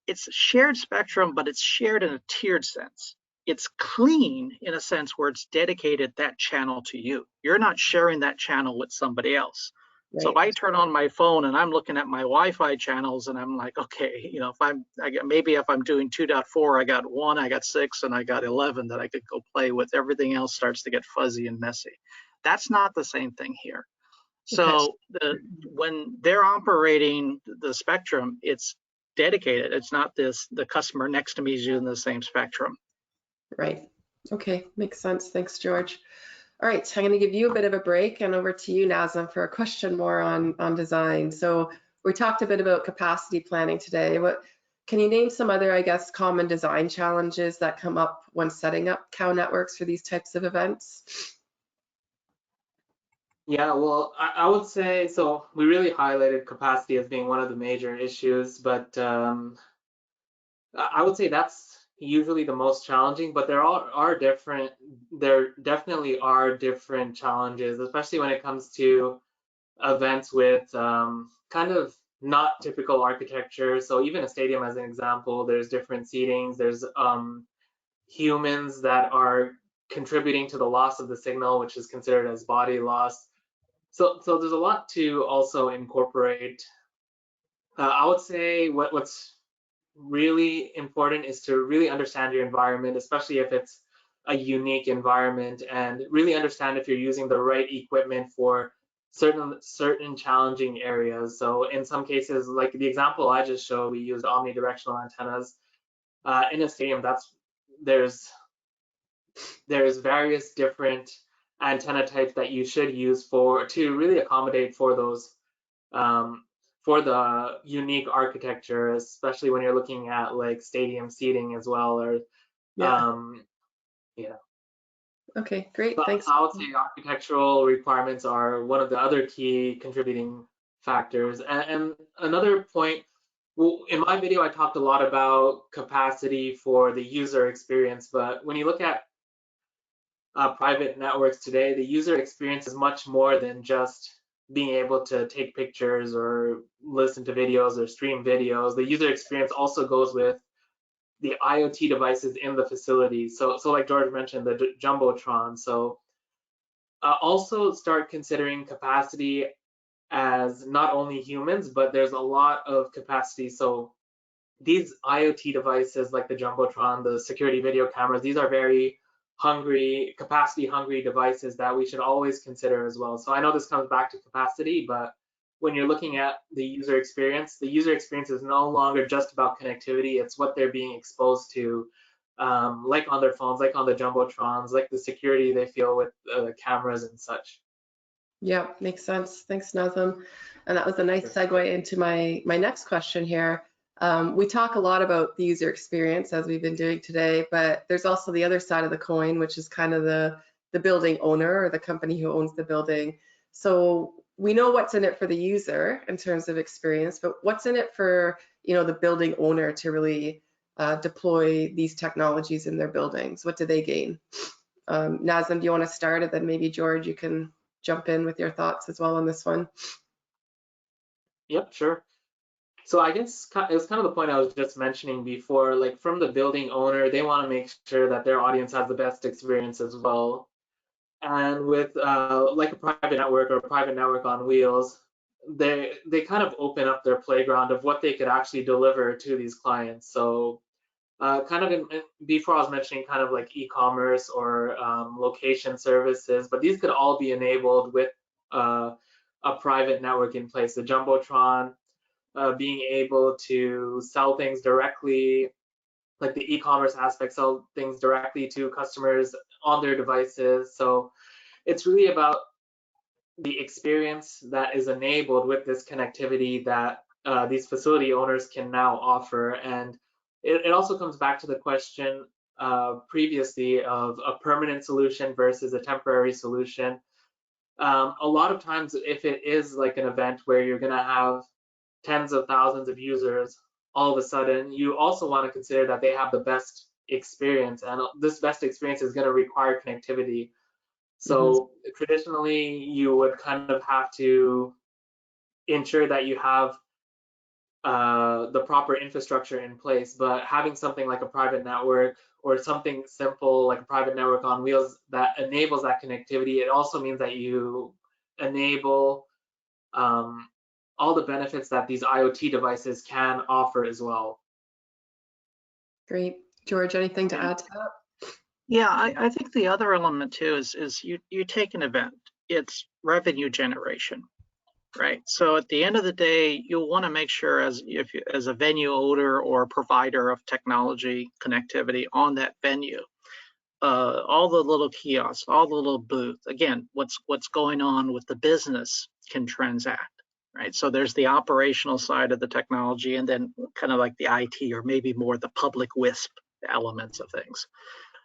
it's shared spectrum, but it's shared in a tiered sense. It's clean in a sense where it's dedicated that channel to you. You're not sharing that channel with somebody else. Right. So if I turn on my phone and I'm looking at my Wi-Fi channels and I'm like, okay, if I'm doing 2.4, I got 1, I got 6, and I got 11 that I could go play with. Everything else starts to get fuzzy and messy. That's not the same thing here. So when they're operating the spectrum, it's dedicated. It's not the customer next to me is using the same spectrum. Right. Okay, makes sense. Thanks, George. All right, so I'm going to give you a bit of a break and over to you, Nazem, for a question more on design. So we talked a bit about capacity planning today. Can you name some other, I guess, common design challenges that come up when setting up CoW networks for these types of events? Yeah, well, I would say, so we really highlighted capacity as being one of the major issues, but I would say that's usually the most challenging, but there definitely are different challenges, especially when it comes to events with kind of not typical architecture. So even a stadium as an example, there's different seatings, there's humans that are contributing to the loss of the signal, which is considered as body loss. So there's a lot to also incorporate. I would say what's really important is to really understand your environment, especially if it's a unique environment, and really understand if you're using the right equipment for certain challenging areas. So in some cases, like the example I just showed, we used omnidirectional antennas. In a stadium, there's various different antenna types that you should use to really accommodate for those for the unique architecture, especially when you're looking at like stadium seating as well, or yeah. Okay, great. But Thanks. I would say architectural requirements are one of the other key contributing factors. And another point, well, in my video, I talked a lot about capacity for the user experience, but when you look at private networks today, the user experience is much more than just being able to take pictures or listen to videos or stream videos. The user experience also goes with the IoT devices in the facility. So like George mentioned, the Jumbotron. So also start considering capacity as not only humans, but there's a lot of capacity. So these IoT devices like the Jumbotron, the security video cameras, these are very capacity hungry devices that we should always consider as well. So I know this comes back to capacity, but when you're looking at the user experience is no longer just about connectivity. It's what they're being exposed to, like on their phones, like on the Jumbotrons, like the security they feel with cameras and such. Yeah, makes sense. Thanks, Nazem. And that was a nice segue into my next question here. We talk a lot about the user experience as we've been doing today, but there's also the other side of the coin, which is kind of the building owner or the company who owns the building. So we know what's in it for the user in terms of experience, but what's in it for the building owner to really deploy these technologies in their buildings? What do they gain? Nazem, do you want to start, and then maybe George, you can jump in with your thoughts as well on this one? Yep, sure. So I guess it was kind of the point I was just mentioning before, like from the building owner, they want to make sure that their audience has the best experience as well. And with like a private network or a private network on wheels, they kind of open up their playground of what they could actually deliver to these clients. So kind of before I was mentioning kind of like e-commerce or location services, but these could all be enabled with a private network in place. The Jumbotron, being able to sell things directly, like the e-commerce aspect, sell things directly to customers on their devices. So it's really about the experience that is enabled with this connectivity that these facility owners can now offer. And it also comes back to the question previously of a permanent solution versus a temporary solution. A lot of times, if it is like an event where you're going to have tens of thousands of users all of a sudden, you also want to consider that they have the best experience, and this best experience is going to require connectivity. So traditionally, you would kind of have to ensure that you have the proper infrastructure in place, but having something like a private network or something simple like a private network on wheels that enables that connectivity, it also means that you enable all the benefits that these IoT devices can offer as well. Great. George, anything to add to that? Yeah, I think the other element too is you take an event, it's revenue generation. right? So at the end of the day, you'll want to make sure as a venue owner or provider of technology connectivity on that venue, all the little kiosks, all the little booths, again, what's going on with the business can transact, right? So there's the operational side of the technology, and then kind of like the IT or maybe more the public WISP elements of things.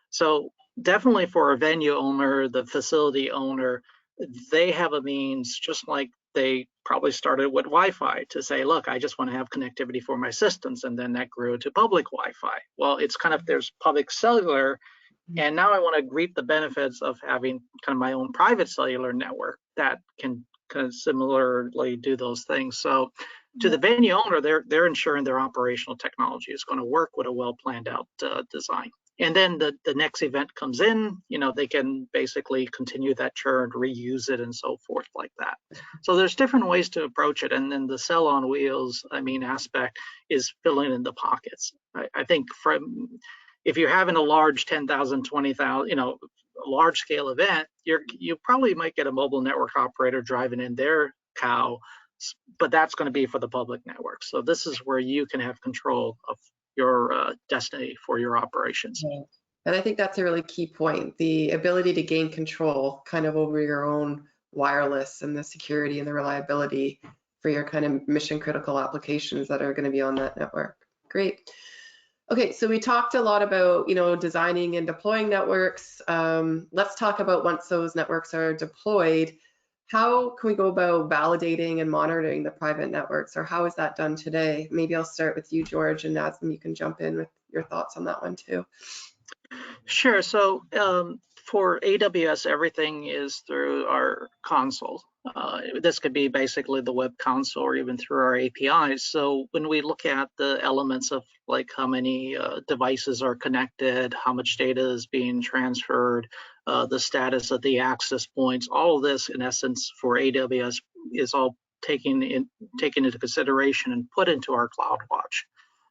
So definitely for a venue owner, the facility owner, they have a means, just like they probably started with Wi-Fi, to say, look, I just want to have connectivity for my systems, and then that grew to public Wi-Fi. Well, it's kind of, there's public cellular, and now I want to reap the benefits of having kind of my own private cellular network that can kind of similarly do those things. So to the venue owner, they're ensuring their operational technology is going to work with a well planned out design. And then the next event comes in, they can basically continue that churn, reuse it, and so forth like that. So there's different ways to approach it. And then the cell on wheels, aspect is filling in the pockets. I think if you're having a large 10,000, 20,000, a large scale event, you probably might get a mobile network operator driving in their CoW, but that's going to be for the public network. So this is where you can have control of your destiny for your operations. Yeah. And I think that's a really key point, the ability to gain control kind of over your own wireless and the security and the reliability for your kind of mission critical applications that are going to be on that network. Great. Okay, so we talked a lot about, designing and deploying networks. Let's talk about once those networks are deployed, how can we go about validating and monitoring the private networks, or how is that done today? Maybe I'll start with you, George, and Nazim, you can jump in with your thoughts on that one too. Sure. So for AWS, everything is through our console. This could be basically the web console or even through our APIs. So when we look at the elements of like how many devices are connected, how much data is being transferred, the status of the access points, all of this in essence for AWS is all taken into consideration and put into our CloudWatch.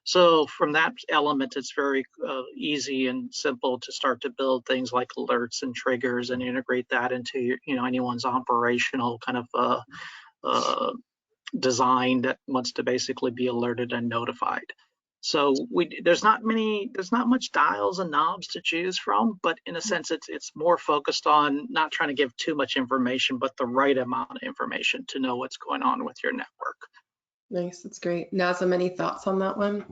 So from that element, it's very easy and simple to start to build things like alerts and triggers and integrate that into anyone's operational kind of design that wants to basically be alerted and notified. So there's not much dials and knobs to choose from, but in a sense, it's more focused on not trying to give too much information, but the right amount of information to know what's going on with your network. Nice, that's great. Nazim, any thoughts on that one?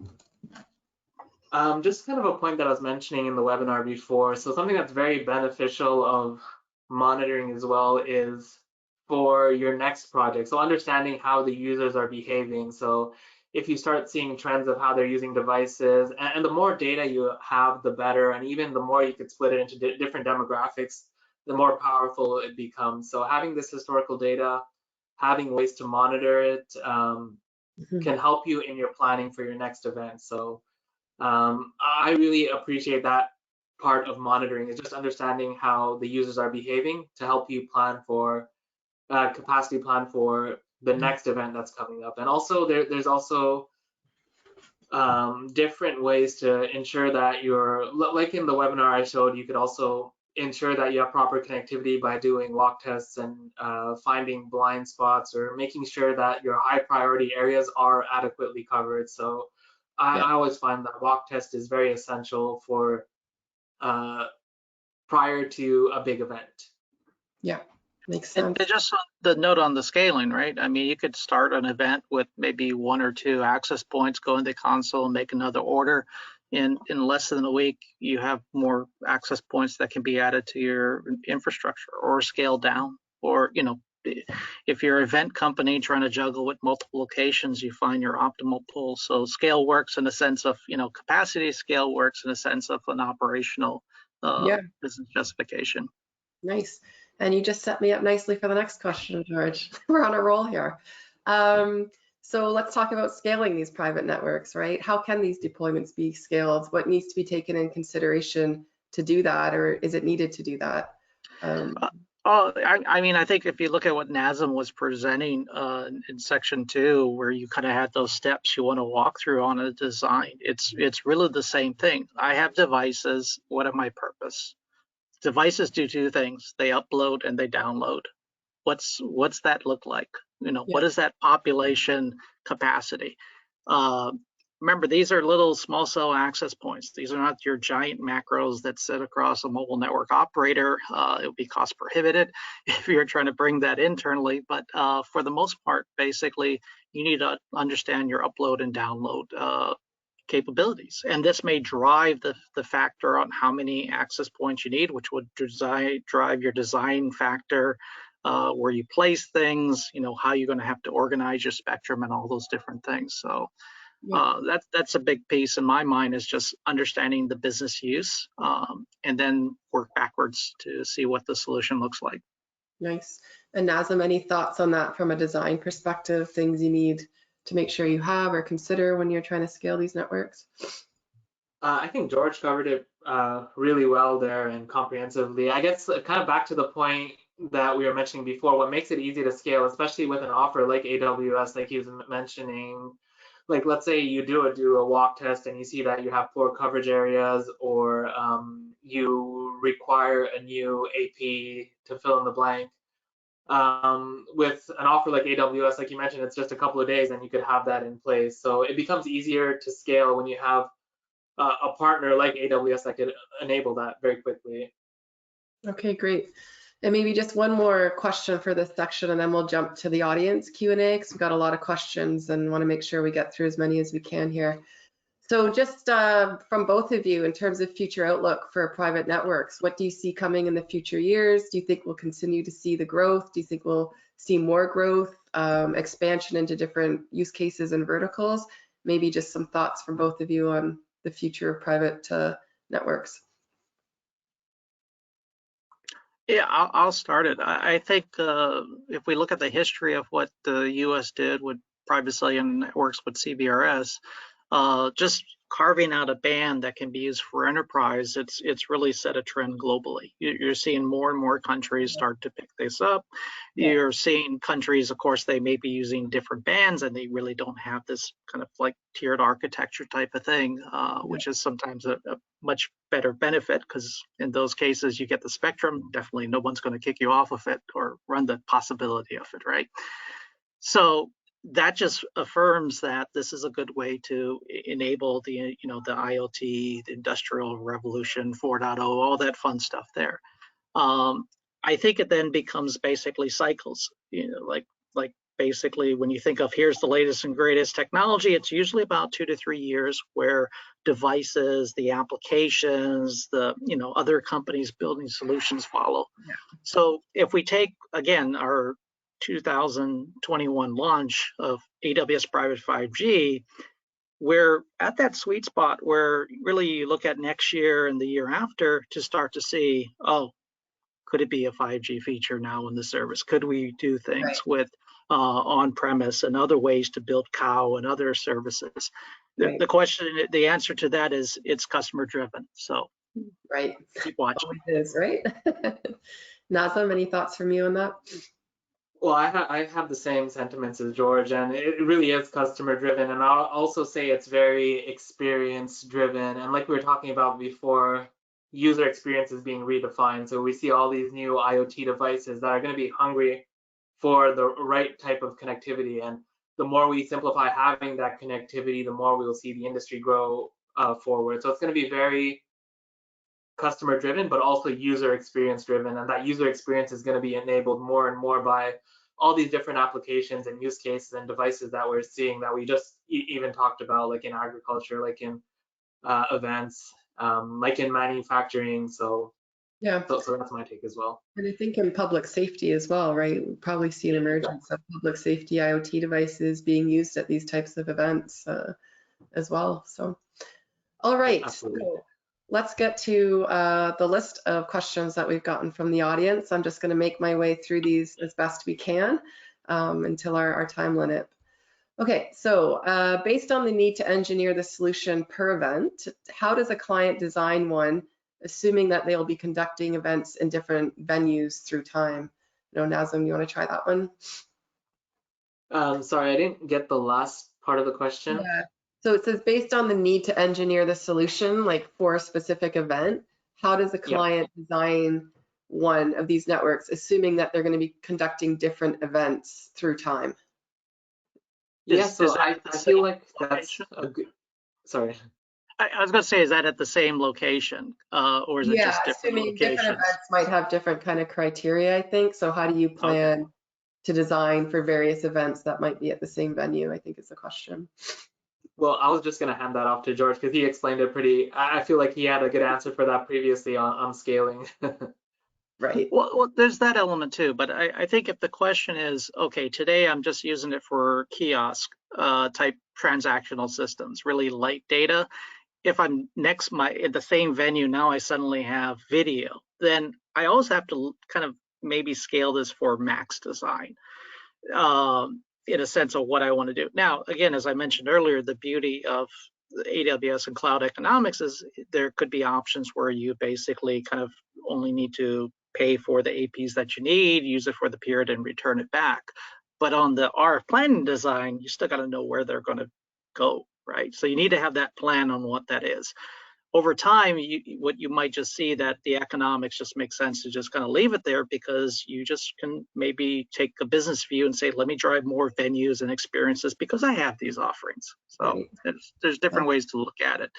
Just kind of a point that I was mentioning in the webinar before. So something that's very beneficial of monitoring as well is for your next project. So understanding how the users are behaving. So if you start seeing trends of how they're using devices, and the more data you have, the better. And even the more you could split it into different demographics, the more powerful it becomes. So having this historical data, having ways to monitor it, can help you in your planning for your next event. So I really appreciate that part of monitoring, is just understanding how the users are behaving to help you plan for capacity plan for the next event that's coming up. And also there's also different ways to ensure that like in the webinar I showed, you could also ensure that you have proper connectivity by doing walk tests and finding blind spots, or making sure that your high priority areas are adequately covered. So I always find that walk test is very essential for prior to a big event. Yeah, makes sense. And just the note on the scaling, right? I mean, you could start an event with maybe 1 or 2 access points, go in the console and make another order. In less than a week, you have more access points that can be added to your infrastructure, or scale down. Or, if you're an event company trying to juggle with multiple locations, you find your optimal pool. So scale works in a sense of, capacity. Scale works in a sense of an operational business justification. Nice. And you just set me up nicely for the next question, George. We're on a roll here. So let's talk about scaling these private networks, right? How can these deployments be scaled? What needs to be taken in consideration to do that, or is it needed to do that? I think if you look at what Nazim was presenting in section 2, where you kind of had those steps you want to walk through on a design, it's really the same thing. I have devices. What are my purpose? Devices do 2 things. They upload and they download. what's that look like? Yeah. What is that population capacity? Remember, these are little small cell access points. These are not your giant macros that sit across a mobile network operator. It would be cost prohibitive if you're trying to bring that internally. But for the most part, basically, you need to understand your upload and download capabilities. And this may drive the factor on how many access points you need, which would drive your design factor, where you place things, how you're going to have to organize your spectrum and all those different things. So that's a big piece in my mind, is just understanding the business use, and then work backwards to see what the solution looks like. Nice. And Nazem, any thoughts on that from a design perspective, things you need to make sure you have or consider when you're trying to scale these networks? I think George covered it really well there and comprehensively. I guess kind of back to the point that we were mentioning before, what makes it easy to scale, especially with an offer like AWS, like he was mentioning, like let's say you do a walk test and you see that you have poor coverage areas, or you require a new AP to fill in the blank. With an offer like AWS, like you mentioned, it's just a couple of days and you could have that in place. So it becomes easier to scale when you have a partner like AWS that could enable that very quickly. Okay, great. And maybe just one more question for this section, and then we'll jump to the audience Q&A, because we've got a lot of questions and want to make sure we get through as many as we can here. So just from both of you, in terms of future outlook for private networks, what do you see coming in the future years? Do you think we'll continue to see the growth? Do you think we'll see more growth, expansion into different use cases and verticals? Maybe just some thoughts from both of you on the future of private networks. Yeah, I'll start it. I think if we look at the history of what the U.S. did with private cellular networks with CBRS, just carving out a band that can be used for enterprise, it's really set a trend globally. You're seeing more and more countries start to pick this up. You're seeing countries, of course, they may be using different bands and they really don't have this kind of like tiered architecture type of thing, which is sometimes a much better benefit, because in those cases you get the spectrum. Definitely no one's going to kick you off of it or run the possibility of it, right? So that just affirms that this is a good way to enable the the IoT, the industrial revolution 4.0, all that fun stuff there. I think it then becomes basically cycles, like basically when you think of here's the latest and greatest technology, it's usually about 2 to 3 years where devices, the applications, the other companies building solutions follow. So if we take again our 2021 launch of AWS Private 5G, we're at that sweet spot where really you look at next year and the year after to start to see, oh, could it be a 5G feature now in the service? Could we do things with on-premise and other ways to build CoW and other services? The question, the answer to that is it's customer driven. So keep watching. Always is, right? Nazem, any thoughts from you on that? Well, I have the same sentiments as George, and it really is customer driven. And I'll also say it's very experience driven. And like we were talking about before, user experience is being redefined. So we see all these new IoT devices that are going to be hungry for the right type of connectivity. And the more we simplify having that connectivity, the more we'll see the industry grow forward. So it's going to be very customer driven, but also user experience driven. And that user experience is going to be enabled more and more by all these different applications and use cases and devices that we're seeing, that we just even talked about, like in agriculture, like in events, like in manufacturing. So so that's my take as well. And I think in public safety as well, right? We probably see an emergence of public safety IoT devices being used at these types of events as well. So, all right. Absolutely. So let's get to the list of questions that we've gotten from the audience. I'm just going to make my way through these as best we can until our time limit. Okay, so based on the need to engineer the solution per event, how does a client design one, assuming that they'll be conducting events in different venues through time? Nazem, you want to try that one? Sorry, I didn't get the last part of the question. Yeah. So it says based on the need to engineer the solution, like for a specific event, how does the client design one of these networks, assuming that they're going to be conducting different events through time? Yeah, so I feel like that's location? a good, sorry. I was going to say, is that at the same location, or is it Yeah, just different assuming different locations? events might have different kind of criteria, I think. So how do you plan to design for various events that might be at the same venue, I think is the question. Well, I was just going to hand that off to George because he explained it pretty. I feel like he had a good answer for that previously on scaling. Right. Well, there's that element too, but I think if the question is, okay, today I'm just using it for kiosk type transactional systems, really light data. If I'm in the same venue, now I suddenly have video, then I always have to kind of maybe scale this for max design in a sense of what I want to do. Now, again, as I mentioned earlier, the beauty of the AWS and cloud economics is there could be options where you basically kind of only need to pay for the APs that you need, use it for the period, and return it back. But on the RF planning design, you still got to know where they're going to go, right? So you need to have that plan on what that is. Over time, what you might just see that the economics just makes sense to just kind of leave it there because you just can maybe take a business view and say, let me drive more venues and experiences because I have these offerings. So Right. there's different ways to look at it.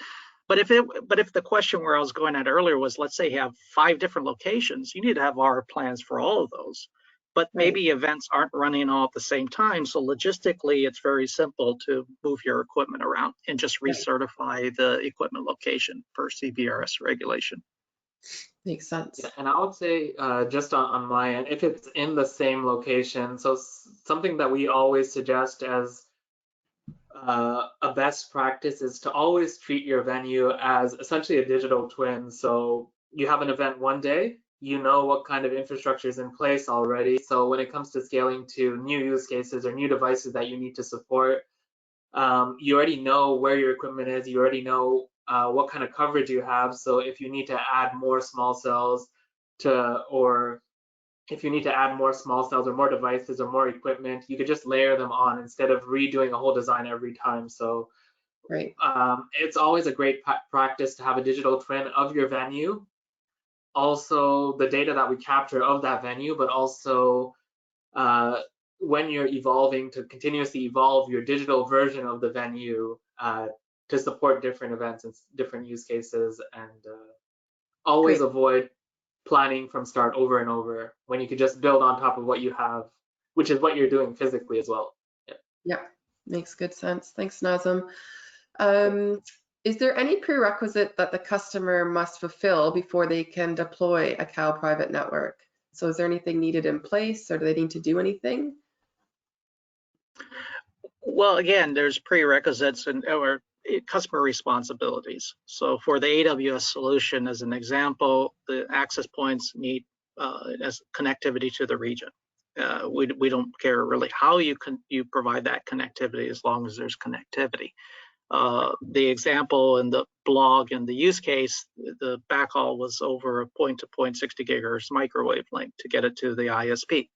But if the question where I was going at earlier was, let's say you have 5 different locations, you need to have our plans for all of those. But maybe events aren't running all at the same time. So logistically, it's very simple to move your equipment around and just recertify the equipment location per CBRS regulation. Makes sense. Yeah, and I would say just on my end, if it's in the same location, so something that we always suggest as a best practice is to always treat your venue as essentially a digital twin. So you have an event one day, you know what kind of infrastructure is in place already. So when it comes to scaling to new use cases or new devices that you need to support, you already know where your equipment is, you already know what kind of coverage you have. So if you need to add more small cells or if you need to add more small cells or more devices or more equipment, you could just layer them on instead of redoing a whole design every time. So it's always a great practice to have a digital twin of your venue, also the data that we capture of that venue, but also when you're evolving to continuously evolve your digital version of the venue to support different events and different use cases, and always avoid planning from start over and over when you could just build on top of what you have, which is what you're doing physically as well. Yeah, makes good sense. Thanks, Nazem. Is there any prerequisite that the customer must fulfill before they can deploy a CoW private network? So is there anything needed in place, or do they need to do anything? Well, again, there's prerequisites or customer responsibilities. So for the AWS solution, as an example, the access points need as connectivity to the region. We don't care really how you provide that connectivity as long as there's connectivity. The example in the blog and the use case, the backhaul was over a point-to-point 60 gigahertz microwave link to get it to the ISP.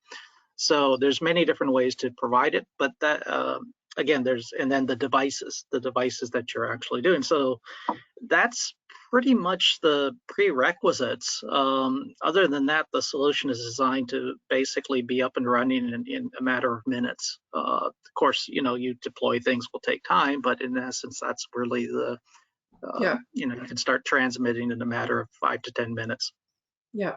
So there's many different ways to provide it, but that again, and then the devices that you're actually doing. So that's pretty much the prerequisites. Other than that, the solution is designed to basically be up and running in a matter of minutes. Of course, you deploy things will take time, but in essence, that's really the, you can start transmitting in a matter of 5 to 10 minutes. Yeah.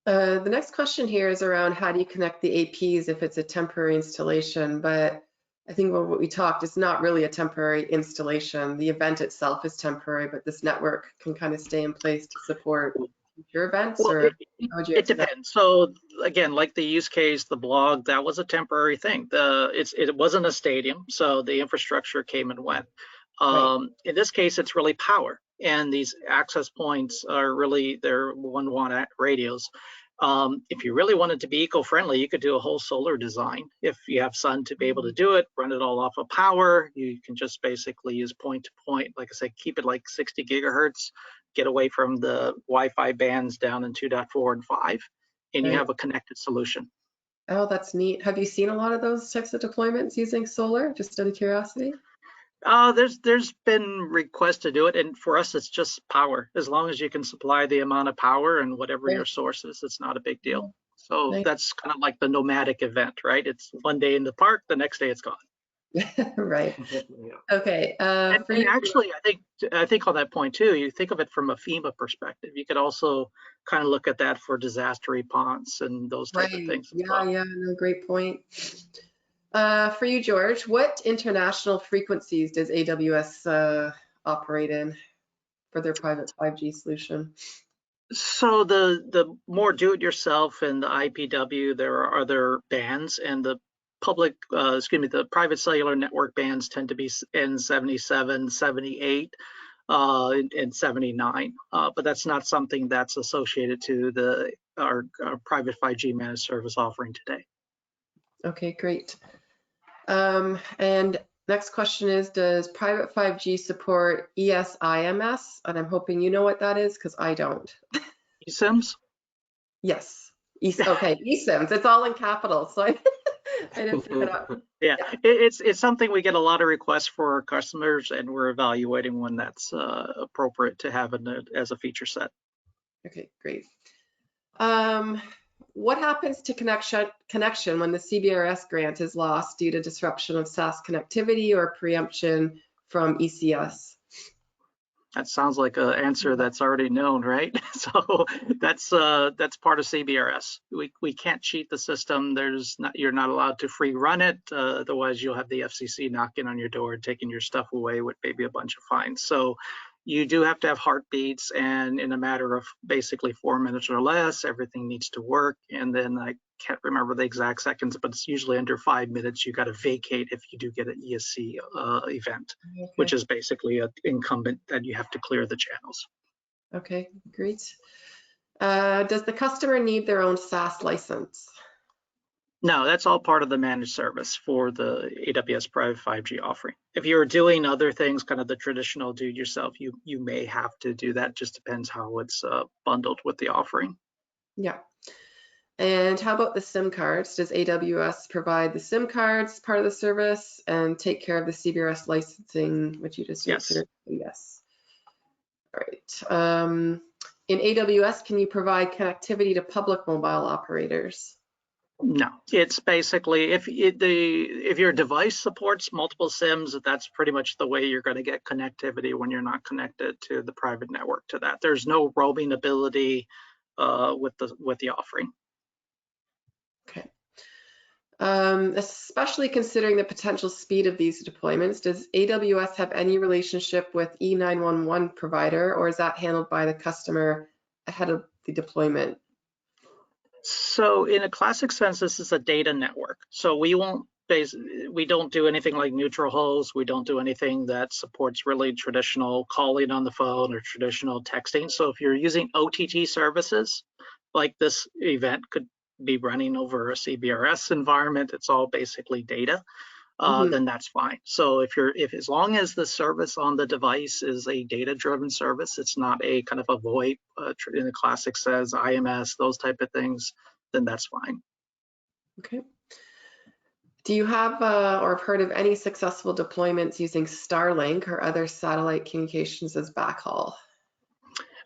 The next question here is around how do you connect the APs if it's a temporary installation, but I think what we talked, it's not really a temporary installation. The event itself is temporary, but this network can kind of stay in place to support future events, well, or it depends. So again, like the use case, the blog, that was a temporary thing. It wasn't a stadium, so the infrastructure came and went. In this case, it's really power. And these access points are really, they're 1 watt radios. If you really wanted to be eco-friendly, you could do a whole solar design. If you have sun to be able to do it, run it all off of power, you can just basically use point to point. Like I said, keep it like 60 gigahertz, get away from the Wi-Fi bands down in 2.4 and 5, and you have a connected solution. Oh, that's neat. Have you seen a lot of those types of deployments using solar, just out of curiosity? There's been requests to do it, and for us, it's just power. As long as you can supply the amount of power and whatever your source is, it's not a big deal. So Nice. that's kind of like the nomadic event, right? It's one day in the park, the next day it's gone. Right. Yeah. Okay. And For you, actually, I think on that point too, you think of it from a FEMA perspective. You could also kind of look at that for disaster response and those type of right. things as Yeah, well. yeah, no, great point. For you, George, what international frequencies does AWS operate in for their private 5G solution? So the more do-it-yourself and the IPW, there are other bands, and the the private cellular network bands tend to be N77, 78, and 79. But that's not something that's associated to our private 5G managed service offering today. Okay, great. And next question is, does private 5G support ESIMS? And I'm hoping you know what that is because I don't. eSIMs? Yes. Okay, eSIMs. It's all in capitals, so I didn't pick it up. Yeah, it's something we get a lot of requests for our customers, and we're evaluating when that's appropriate to have as a feature set. Okay, great. What happens to connection when the CBRS grant is lost due to disruption of SAS connectivity or preemption from ECS? That sounds like an answer that's already known, right? So that's part of CBRS. We can't cheat the system. You're not allowed to free run it. Otherwise, you'll have the FCC knocking on your door and taking your stuff away with maybe a bunch of fines. So you do have to have heartbeats, and in a matter of basically 4 minutes or less, everything needs to work. And then I can't remember the exact seconds, but it's usually under 5 minutes. You got to vacate if you do get an ESC event, Okay. which is basically an incumbent that you have to clear the channels. Okay, great. Does the customer need their own SaaS license? No, that's all part of the managed service for the AWS private 5G offering. If you're doing other things, kind of the traditional do-it-yourself, you may have to do that. Just depends how it's bundled with the offering. Yeah. And how about the SIM cards? Does AWS provide the SIM cards part of the service and take care of the CBRS licensing, which you just answered? Yes. All right. In AWS, can you provide connectivity to public mobile operators? No, it's basically if your device supports multiple SIMs, that's pretty much the way you're going to get connectivity when you're not connected to the private network to that. There's no roaming ability with the offering. Okay. Especially considering the potential speed of these deployments, does AWS have any relationship with E911 provider, or is that handled by the customer ahead of the deployment? So in a classic sense, this is a data network. So we don't do anything like neutral hosts. We don't do anything that supports really traditional calling on the phone or traditional texting. So if you're using OTT services, like this event could be running over a CBRS environment, it's all basically data. Then that's fine. So if as long as the service on the device is a data-driven service, it's not a kind of a VoIP, in the classic says IMS, those type of things, then that's fine. Okay. Do you have or have heard of any successful deployments using Starlink or other satellite communications as backhaul?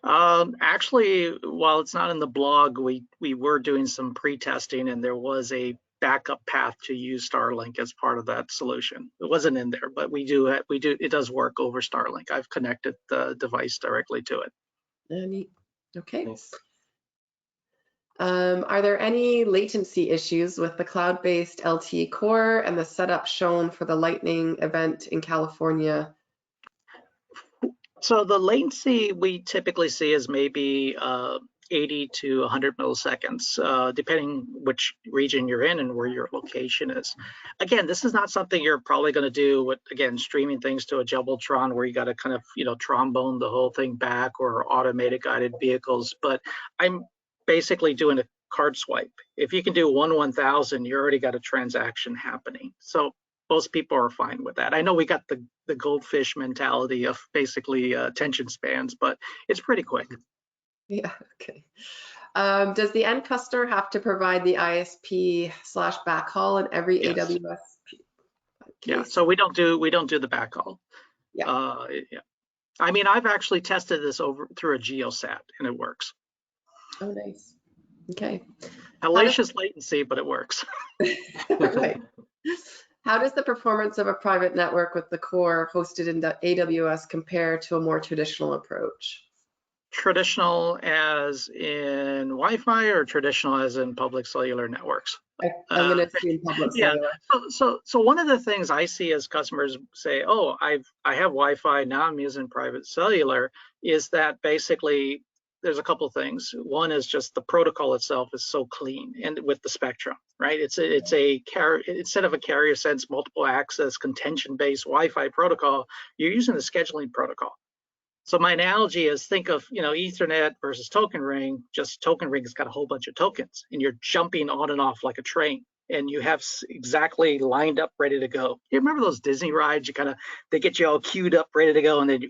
Actually, while it's not in the blog, we were doing some pre-testing, and there was a backup path to use Starlink as part of that solution. It wasn't in there, but it does work over Starlink. I've connected the device directly to it. Neat. Okay. Nice. Are there any latency issues with the cloud-based LTE core and the setup shown for the Lightning event in California? So the latency we typically see is maybe 80 to 100 milliseconds, depending which region you're in and where your location is. Again, this is not something you're probably going to do with, again, streaming things to a Jumbotron where you got to kind of, trombone the whole thing back, or automated guided vehicles. But I'm basically doing a card swipe. If you can do 1/1000, you already got a transaction happening. So most people are fine with that. I know we got the goldfish mentality of basically attention spans, but it's pretty quick. Yeah, okay. Does the end customer have to provide the ISP/backhaul in every Yes. AWS? Yeah, so we don't do the backhaul. Yeah. Yeah. I mean, I've actually tested this through a GeoSat, and it works. Oh, nice. Okay. Hellacious latency, but it works. Right. How does the performance of a private network with the core hosted in the AWS compare to a more traditional approach? Traditional as in Wi-Fi or traditional as in public cellular networks? I'm going to assume public Yeah. cellular. So one of the things I see as customers say, oh, I have Wi-Fi, now I'm using private cellular, is that basically there's a couple things. One is just the protocol itself is so clean, and with the spectrum, right? Instead of a carrier sense multiple access contention-based Wi-Fi protocol, you're using the scheduling protocol. So my analogy is, think of, Ethernet versus token ring. Just token ring has got a whole bunch of tokens, and you're jumping on and off like a train, and you have exactly lined up, ready to go. You remember those Disney rides? They get you all queued up, ready to go, and then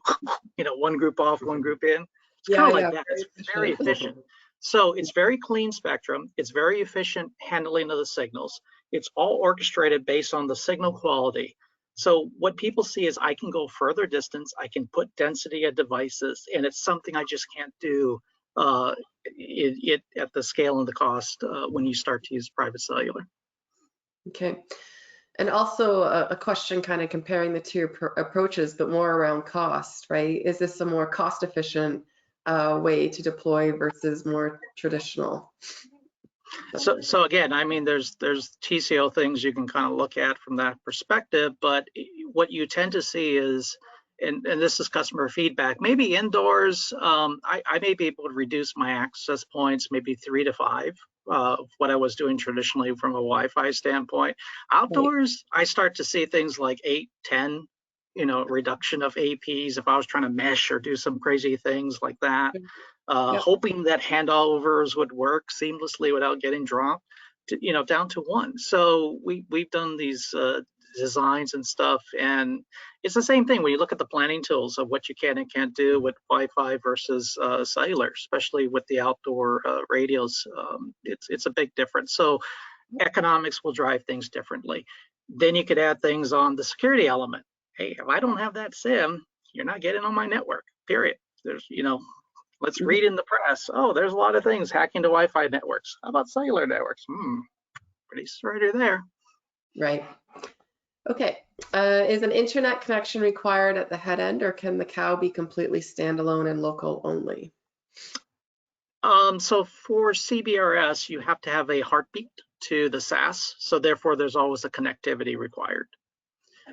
one group off, one group in. It's kind of like that. It's very efficient. So it's very clean spectrum. It's very efficient handling of the signals. It's all orchestrated based on the signal quality. So what people see is I can go further distance, I can put density of devices, and it's something I just can't do at the scale and the cost when you start to use private cellular. Okay. And also a question kind of comparing the two approaches, but more around cost, right? Is this a more cost efficient way to deploy versus more traditional? So again, I mean, there's TCO things you can kind of look at from that perspective, but what you tend to see is, and this is customer feedback, maybe indoors, I may be able to reduce my access points, maybe 3 to 5, what I was doing traditionally from a Wi-Fi standpoint. Outdoors, I start to see things like 8, 10, reduction of APs if I was trying to mesh or do some crazy things like that. Hoping that handovers would work seamlessly without getting dropped, down to 1. So we've done these designs and stuff, and it's the same thing when you look at the planning tools of what you can and can't do with Wi-Fi versus cellular, especially with the outdoor radios. It's a big difference. So economics will drive things differently. Then you could add things on the security element. Hey, if I don't have that SIM, you're not getting on my network, period. There's, let's read in the press. Oh, there's a lot of things hacking to Wi-Fi networks. How about cellular networks? Pretty straighter there. Right. Okay. Is an internet connection required at the head end, or can the CoW be completely standalone and local only? So for CBRS, you have to have a heartbeat to the SAS. So therefore, there's always a connectivity required.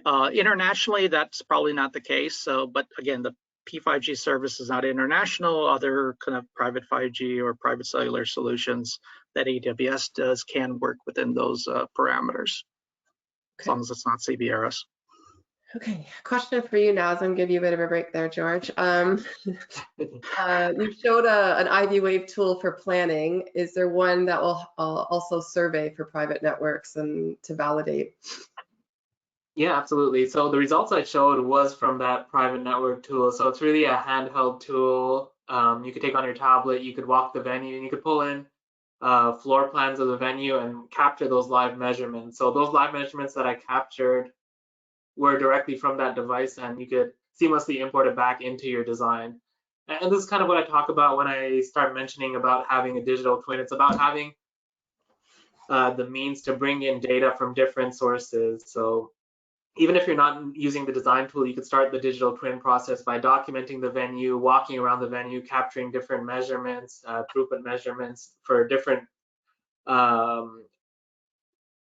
Internationally, that's probably not the case. So, but again, the P5G service is not international. Other kind of private 5G or private cellular solutions that AWS does can work within those parameters, as long as it's not CBRS. Okay, question for you now, as I'm gonna give you a bit of a break there, George. You showed an iBwave tool for planning. Is there one that will also survey for private networks and to validate? Yeah, absolutely. So the results I showed was from that private network tool. So it's really a handheld tool. You could take on your tablet, you could walk the venue, and you could pull in floor plans of the venue and capture those live measurements. So those live measurements that I captured were directly from that device, and you could seamlessly import it back into your design. And this is kind of what I talk about when I start mentioning about having a digital twin. It's about having the means to bring in data from different sources. So even if you're not using the design tool, you could start the digital twin process by documenting the venue, walking around the venue, capturing different measurements, throughput measurements for different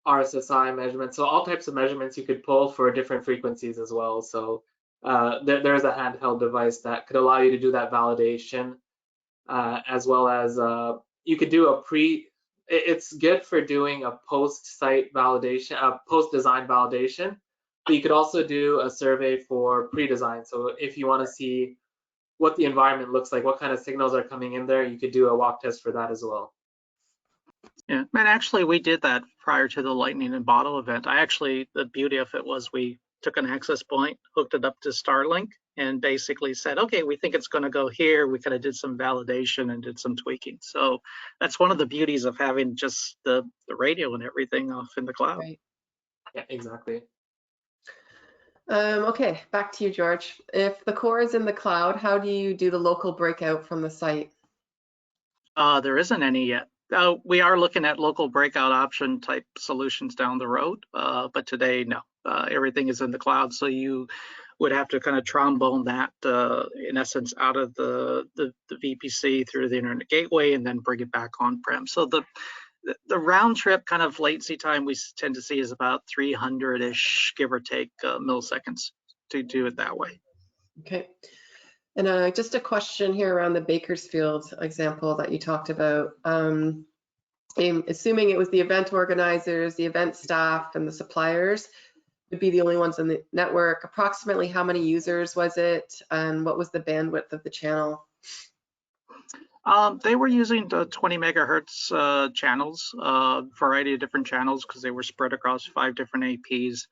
RSSI measurements. So all types of measurements you could pull for different frequencies as well. So there's a handheld device that could allow you to do that validation, as well as you could do it's good for doing a post-site validation, a post-design validation. But you could also do a survey for pre-design. So if you want to see what the environment looks like, what kind of signals are coming in there, you could do a walk test for that as well. Yeah, and actually we did that prior to the lightning and bottle event. The beauty of it was we took an access point, hooked it up to Starlink, and basically said, okay, we think it's going to go here. We kind of did some validation and did some tweaking. So that's one of the beauties of having just the radio and everything off in the cloud. Right. Yeah, exactly. Okay, back to you, George. If the core is in the cloud, how do you do the local breakout from the site? There isn't any yet. We are looking at local breakout option type solutions down the road, but today, no. Everything is in the cloud, so you would have to kind of trombone that, in essence, out of the VPC through the internet gateway and then bring it back on-prem. So the round trip kind of latency time we tend to see is about 300-ish, give or take, milliseconds to do it that way. Okay. And just a question here around the Bakersfield example that you talked about. I'm assuming it was the event organizers, the event staff, and the suppliers would be the only ones in the network. Approximately how many users was it, and what was the bandwidth of the channel? They were using the 20 megahertz channels, variety of different channels, because they were spread across 5 different APs.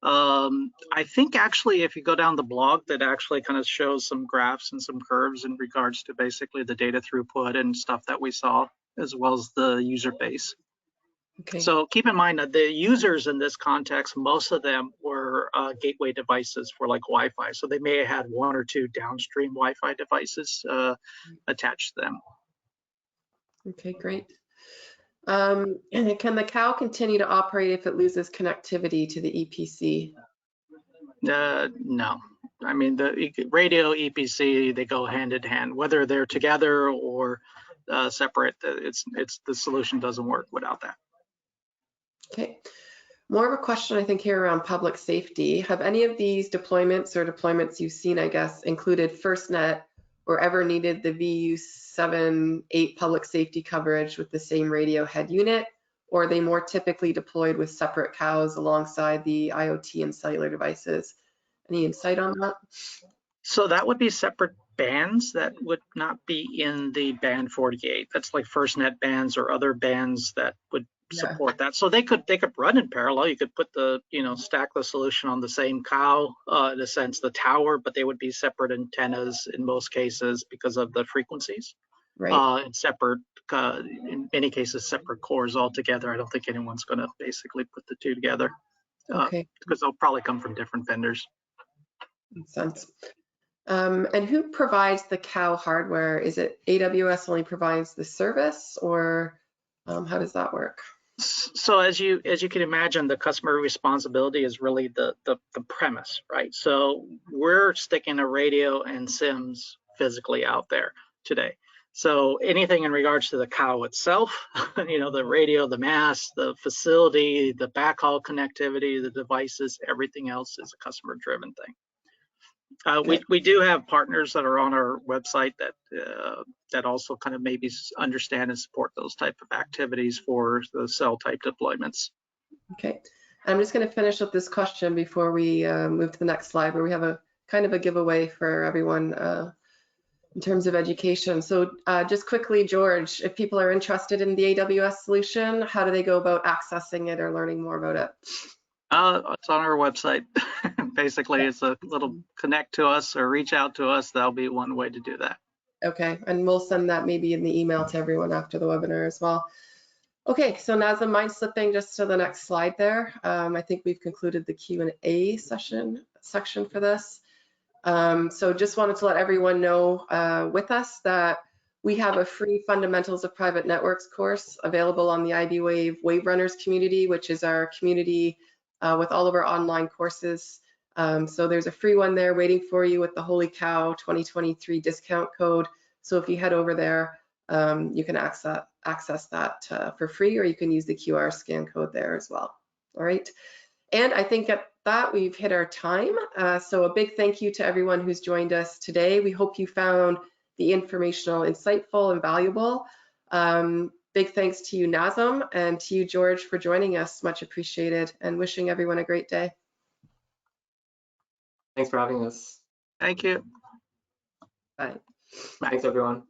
I think actually if you go down the blog, that actually kind of shows some graphs and some curves in regards to basically the data throughput and stuff that we saw, as well as the user base. Okay. So keep in mind that the users in this context, most of them were gateway devices for like Wi-Fi. So they may have had 1 or 2 downstream Wi-Fi devices attached to them. Okay, great. And can the CoW continue to operate if it loses connectivity to the EPC? No. I mean, the radio EPC, they go hand in hand, whether they're together or separate. It's the solution doesn't work without that. Okay. More of a question, I think, here around public safety. Have any of these deployments you've seen, I guess, included FirstNet or ever needed the VU7-8 public safety coverage with the same radio head unit? Or are they more typically deployed with separate CoWs alongside the IoT and cellular devices? Any insight on that? So that would be separate bands that would not be in the band 48. That's like FirstNet bands or other bands that would support that. So they could run in parallel. You could put the, stack the solution on the same CoW, in a sense, the tower, but they would be separate antennas in most cases because of the frequencies. Right. And separate, in many cases, separate cores altogether. I don't think anyone's going to basically put the two together. Okay. Because they'll probably come from different vendors. Makes sense. And who provides the CoW hardware? Is it AWS only provides the service, or how does that work? So as you can imagine, the customer responsibility is really the premise, right? So we're sticking a radio and SIMs physically out there today. So anything in regards to the CoW itself, the radio, the mast, the facility, the backhaul connectivity, the devices, everything else is a customer-driven thing. Okay. We do have partners that are on our website that also kind of maybe understand and support those type of activities for the cell type deployments. Okay, I'm just going to finish up this question before we move to the next slide, where we have a kind of a giveaway for everyone in terms of education. So just quickly, George, if people are interested in the AWS solution, how do they go about accessing it or learning more about it? It's on our website. Basically, it's a little connect to us or reach out to us. That'll be one way to do that. Okay, and we'll send that maybe in the email to everyone after the webinar as well. Okay, so Nazem, mind slipping just to the next slide there. I think we've concluded the Q&A section for this. So just wanted to let everyone know with us that we have a free Fundamentals of Private Networks course available on the iBwave Wave Runners community, which is our community with all of our online courses. So there's a free one there waiting for you with the Holy Cow 2023 discount code. So if you head over there, you can access that for free, or you can use the QR scan code there as well. All right. And I think at that we've hit our time. So a big thank you to everyone who's joined us today. We hope you found the informational insightful and valuable. Big thanks to you, Nazem, and to you, George, for joining us. Much appreciated, and wishing everyone a great day. Thanks for having us. Thank you. Bye. Thanks, everyone.